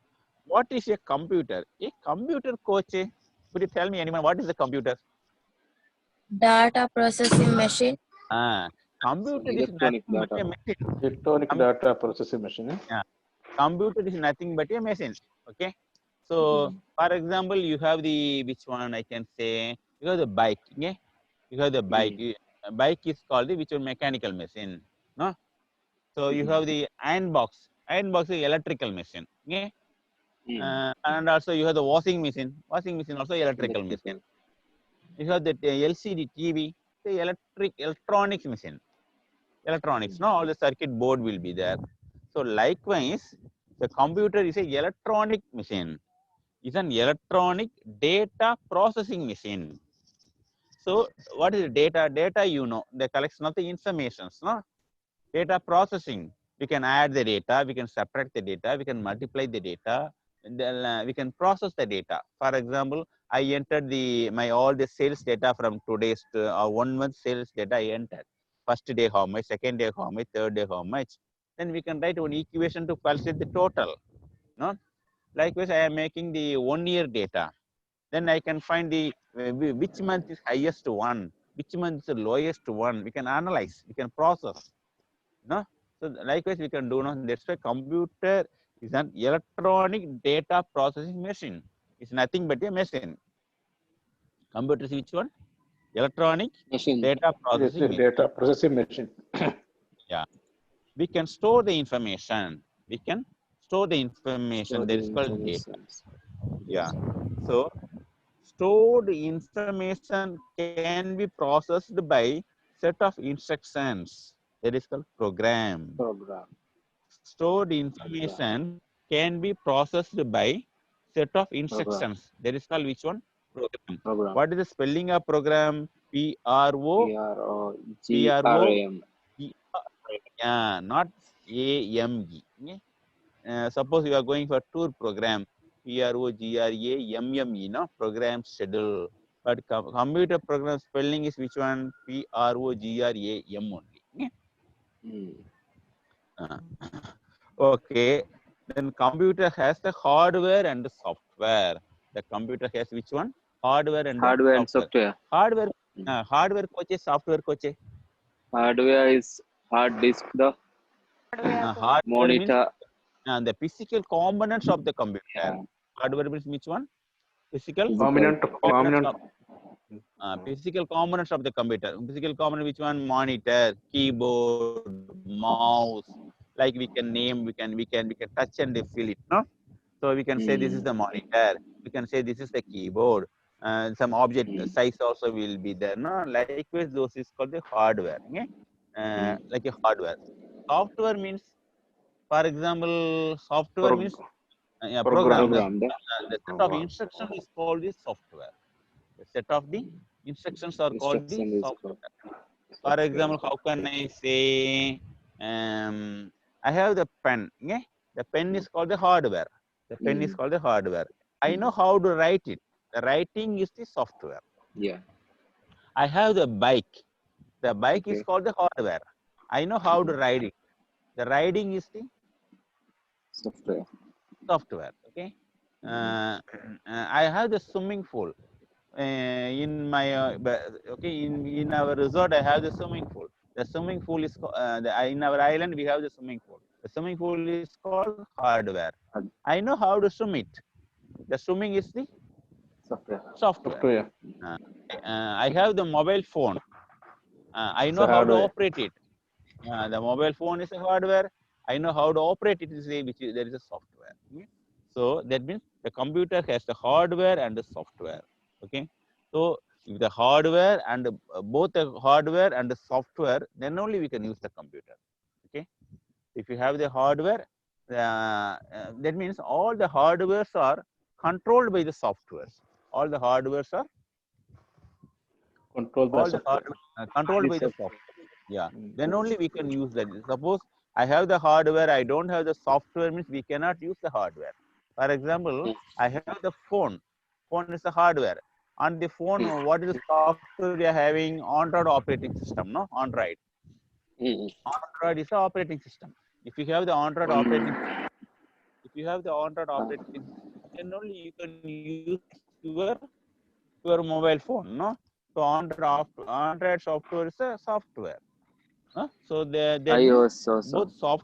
what is a computer? A computer coach. Could you tell me anyone what is the computer? Data processing machine. Computer is Electronic nothing but data. a machine. Electronic data processing machine. Yeah. Computer is nothing but a machine. Okay. So for example, you have the which one I can say you have the bike. Yeah. You have the bike. Bike is called the which one mechanical machine. No. So you have the iron box. Iron box is electrical machine. Okay. And also you have the washing machine. Washing machine also electrical machine. Electrical. You have the LCD TV, the electronics machine. Electronics, no, all the circuit board will be there. So likewise, the computer is a electronic machine. It's an electronic data processing machine. So what is data? Data, you know, the collection of the informations, no? Data processing. We can add the data, we can subtract the data, we can multiply the data, and then we can process the data. For example, I entered my all the sales data from today's 1 month sales data I entered. First day how much, second day how much, third day how much. Then we can write one equation to calculate the total. No? Likewise, I am making the 1 year data. Then I can find the which month is highest one, which month is the lowest one. We can analyze, we can process. No? So likewise we can do. No? That's why computer is an electronic data processing machine. It's nothing but a machine. Computer is which one? Electronic Machine. data It's processing a data machine. processing machine. Yeah. We can store the information. We can store the information. So That the is called data. informations. Yeah. Yes. So stored information can be processed by set of instructions. That is called program. Program. Stored information can be processed by set of Program. instructions. That is called which one? Program. Program. What is the spelling of program? P-R-O, P-R-O, PROGRAM. yeah, not A-M-E. Suppose you are going for tour program, P-R-O-G-R-A-M-M-E, no? Program schedule. But computer program spelling is which one? P-R-O-G-R-A-M only. Okay. Then computer has the hardware and the software. The computer has which one? Hardware and the Hardware and software. software. Hardware coach, software coach. Hardware is hard disk, the Hardware means monitor. the physical components of the computer. Yeah. Hardware means which one? Physical Physical. components of physical components of the computer. Physical component which one? Monitor, keyboard, mouse, like we can name, we can touch and feel it, no? So we can say this is the monitor, we can say this is the keyboard, some object size also will be there, no? Likewise, those is called the hardware, okay? Like a hardware. Software means, for example, software means program. Program. Program. The set of instructions is called the software. The set of the instructions are called the Instruction is called software. For software. example, how can I say, I have the pen, okay? The pen is called the hardware. The pen is called the hardware. I know how to write it. The writing is the software. Yeah. I have the bike. The bike is Okay. called the hardware. I know how to ride it. The riding is the Software. software, okay? I have the swimming pool. In my okay, in our resort I have the swimming pool. The swimming pool is in our island we have the swimming pool. The swimming pool is called hardware. I know how to swim it. The swimming is the Software. software. Software. I have the mobile phone. I It's know a how to hardware. operate it. The mobile phone is a hardware. I know how to operate it, which is, there is a software. Okay? So that means the computer has the hardware and the software. Okay. So if the hardware and both the hardware and the software, then only we can use the computer. Okay. If you have the hardware, that means all the hardwares are controlled by the softwares. All the hardwares are Control by software. controlled by the software. Yeah, then only we can use that. Suppose I have the hardware, I don't have the software, means we cannot use the hardware. For example, I have the phone. Phone is the hardware. On the phone, what is the software we are having? Android operating system, no? Android. Android is the operating system. If you have the Android operating, if you have the Android operating system, then only you can use your mobile phone, no? So Android software is a software. So that means iOS also.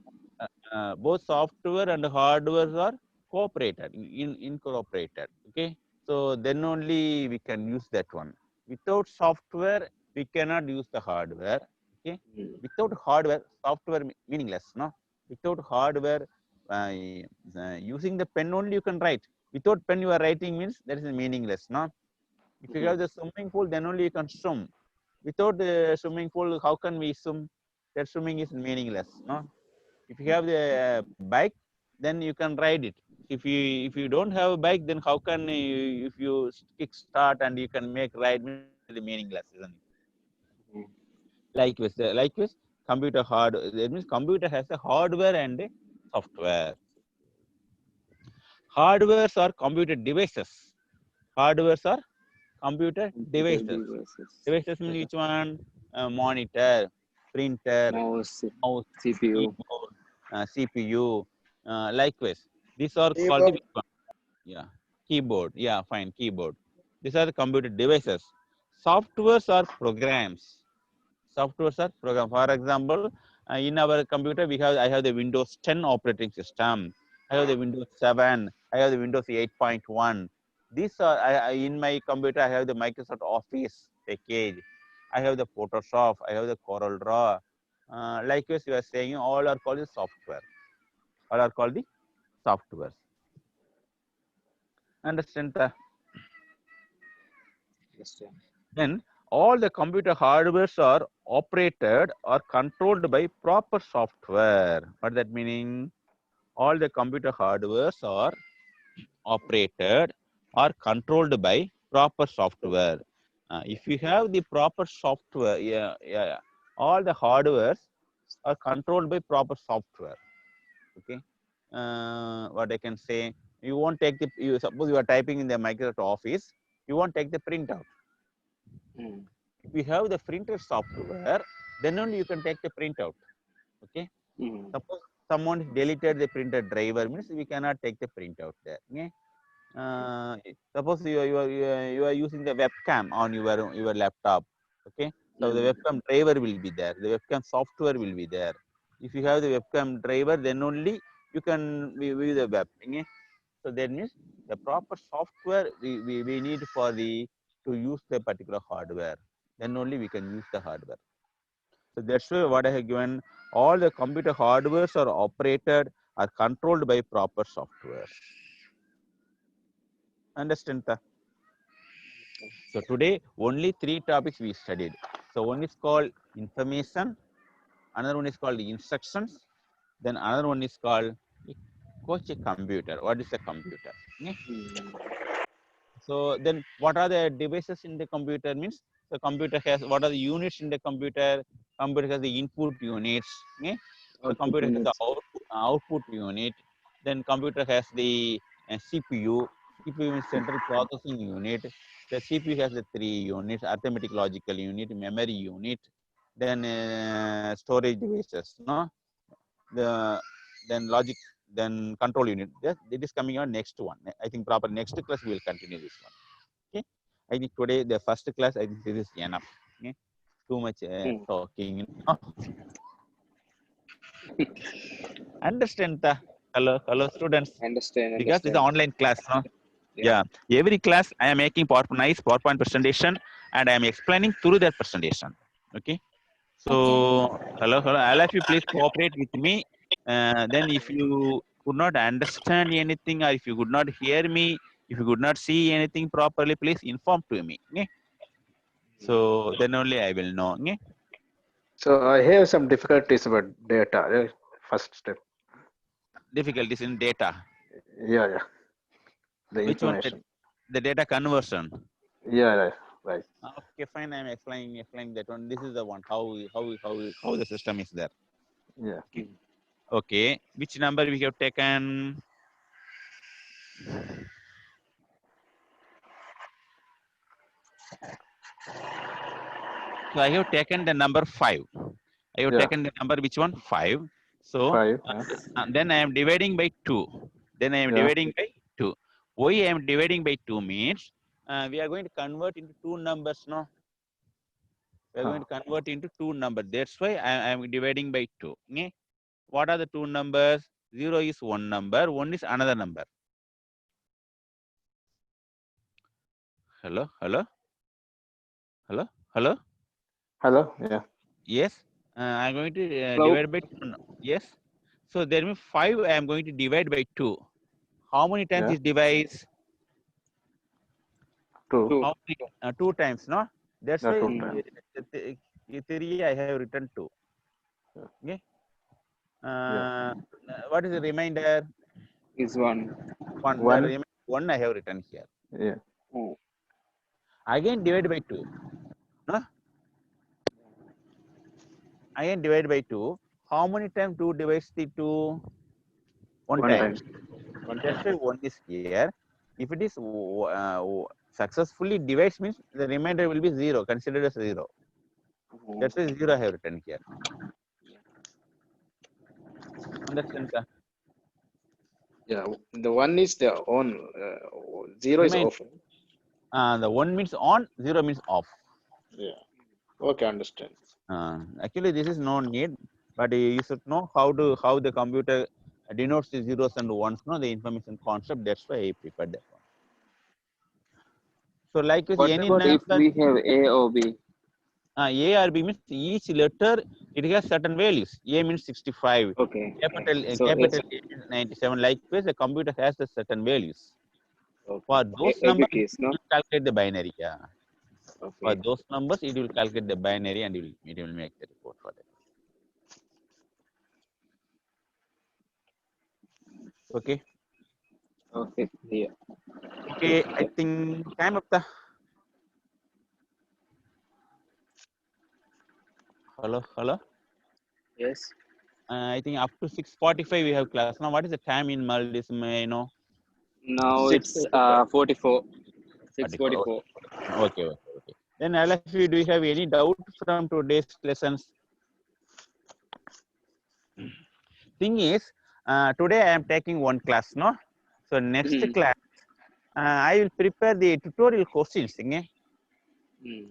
both software and hardware are cooperated, incorporated. Okay, so then only we can use that one. Without software, we cannot use the hardware. Okay, without hardware, software meaningless. No, without hardware, using the pen only you can write. Without pen, you are writing means that is meaningless. No, if you have the swimming pool, then only you can swim. Without the swimming pool, how can we swim? That swimming is meaningless. No. If you have the bike, then you can ride it. If you don't have a bike, then how can you, if you kick start and you can make ride, the meaningless, isn't it? Likewise, computer hard. That means computer has a hardware and a software. Hardwares are computer devices. Hardwares are computer devices. Devices mean which one? Monitor, printer, Mouse, mouse, CPU. keyboard, CPU. Likewise, these are called the Keyboard. keyboard. Yeah, fine, keyboard. These are the computer devices. Softwares are programs. Softwares are program. For example, in our computer, I have the Windows 10 operating system. I have the Windows 7. I have the Windows 8.1. These are in my computer. I have the Microsoft Office package. I have the Photoshop. I have the Corel Draw. Likewise, you are saying all are called the software. All are called the softwares. Understand the? Then all the computer hardwares are operated or controlled by proper software. What that meaning? All the computer hardwares are operated or controlled by proper software. If you have the proper software, all the hardwares are controlled by proper software. Okay. What I can say, you won't take the, suppose you are typing in the Microsoft Office, you won't take the printout. If you have the printer software, then only you can take the printout. Okay. Suppose someone deleted the printer driver, means we cannot take the printout there. Okay. Suppose you are using the webcam on your laptop. Okay. So the webcam driver will be there. The webcam software will be there. If you have the webcam driver, then only you can view the web. Okay. So that means the proper software we need for to use the particular hardware. Then only we can use the hardware. So that's why what I have given, all the computer hardwares are operated or controlled by proper software. Understand that? So today only 3 topics we studied. So one is called information, another one is called instructions, then another one is called coach a computer. What is a computer? Okay. So then what are the devices in the computer means the computer has, what are the units in the computer? Computer has the input units. Okay. The Output computer has the units. output unit. Then computer has the CPU. CPU means central processing unit. The CPU has the 3 units: arithmetic logical unit, memory unit, then storage devices. No, then logic, then control unit. Yes, it is coming on next one. I think proper next class we will continue this one. Okay. I think today the first class, I think this is enough. Okay. Too much talking. Understand the hello students, Understand. because it's an online class. No? Yeah. Yeah. Every class I am making nice PowerPoint presentation and I am explaining through that presentation. Okay. So hello. All of you please cooperate with me. Then if you could not understand anything or if you could not hear me, if you could not see anything properly, please inform to me. Okay? So then only I will know. Okay? So I have some difficulties about data. First step. Difficulties in data. Yeah. The Which one? information. The data conversion. Yeah, right. Okay, fine. I'm explaining that one. This is the one. How the system is there. Yeah. Okay. Which number we have taken? So I have taken the number 5. I have taken the number which one? 5. So 5. then I am dividing by 2. Then I am Yeah. dividing by 2. Why I am dividing by 2 means we are going to convert into 2 numbers. No, we are going to convert into 2 numbers. That's why I am dividing by 2. Okay? What are the 2 numbers? 0 is one number, 1 is another number. Hello. Yeah. Yes. I am going to divide by 2. Yes. So there means 5 I am going to divide by 2. How many times it divides? 2. How many? 2 times, no? That's why 2 times. 3 I have written 2. Okay. What is the remainder? Is 1. 1. The 1. remainder 1 I have written here. Yeah. Again divide by 2. No? Again divide by 2. How many times 2 divides the 2? 1 time. That's why 1 is here. If it is successfully divides means the remainder will be 0, considered as 0. That's why 0 I have written here. Understand? Yeah. The 1 is the on. 0 is off. The 1 means on, 0 means off. Yeah. Okay, understand. Actually, this is no need, but you should know how the computer denotes the zeros and ones, no, the information concept. That's why I prepared that one. So, like with What any about if number, we have A or B? A or B means each letter it has certain values. A means 65, Okay. capital So A means 97. Likewise, the computer has the certain values. For those A numbers, bit is, no? it will calculate the binary. Yeah. For Okay. those numbers, it will calculate the binary and it will make the report for that. Okay. Okay. Yeah. Okay. I think time up the. Hello. Yes. I think up to 6:45 we have class. Now, what is the time in Maldives? May I know? Now it's 44. 6:44. Okay. Then, all of you, do you have any doubt from today's lessons? Thing is, today I am taking one class, no? So next class, I will prepare the tutorial questions. Okay?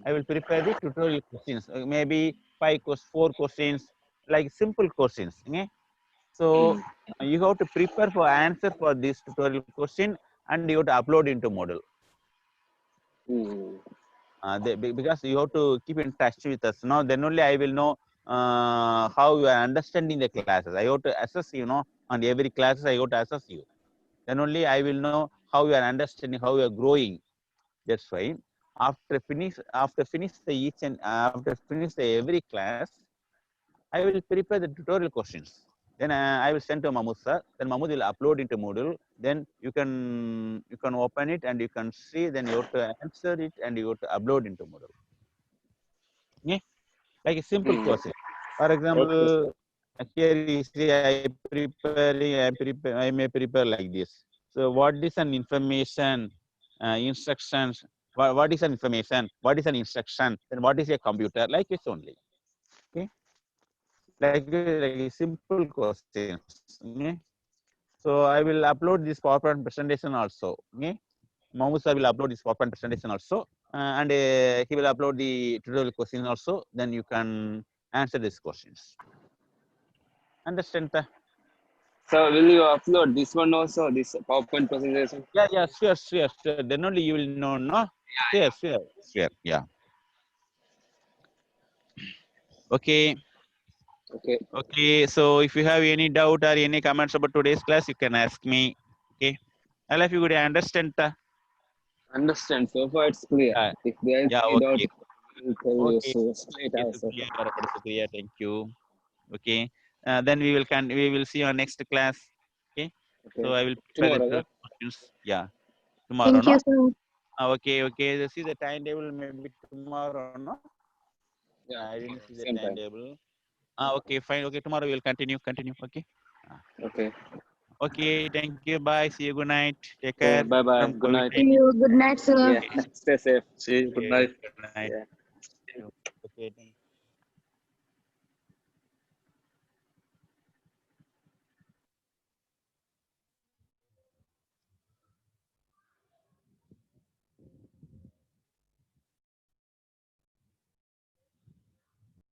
I will prepare the tutorial questions. Maybe 4 questions, like simple questions. Okay? So you have to prepare for answer for this tutorial question, and you have to upload into Moodle. Because you have to keep in touch with us. Now, then only I will know how you are understanding the classes. I have to assess, on every classes I have to assess you. Then only I will know how you are understanding, how you are growing. That's why after finish the every class, I will prepare the tutorial questions. Then I will send to Mahmood sir. Then Mahmood will upload into Moodle. Then you can open it and you can see. Then you have to answer it and you have to upload into Moodle. Okay, like a simple question. For example, here you see I may prepare like this. So what is an information, instructions? What is an information? What is an instruction? Then what is a computer? Like this only. Okay, like simple questions. Okay? So I will upload this PowerPoint presentation also. Okay, Mahmood sir will upload this PowerPoint presentation also, and he will upload the tutorial questions also. Then you can answer these questions. Understand? So will you upload this one also, this PowerPoint presentation? Yeah, sure. Then only you will know, no? Sure. Yeah. Okay. So if you have any doubt or any comments about today's class, you can ask me. Okay. I love you. Good. I understand. Understand. So far it's clear. If there is any doubt, Okay. we'll tell you so straight Okay. also. Shukriya. Thank you. Okay. Then we will see you on next class. Okay. So I will prepare Tomorrow, the questions. Yeah. Tomorrow, Thank you, no? sir. Okay. See the timetable maybe tomorrow, no? Yeah, I didn't see the same time. timetable. Okay, fine. Okay, tomorrow we'll continue. Okay. Okay. Okay, thank you. Bye. See you. Good night. Take care Bye bye. from Good night. See you. Good night, sir. Yeah. Stay safe. See you. Good night. Good night. Yeah. Okay, thank you.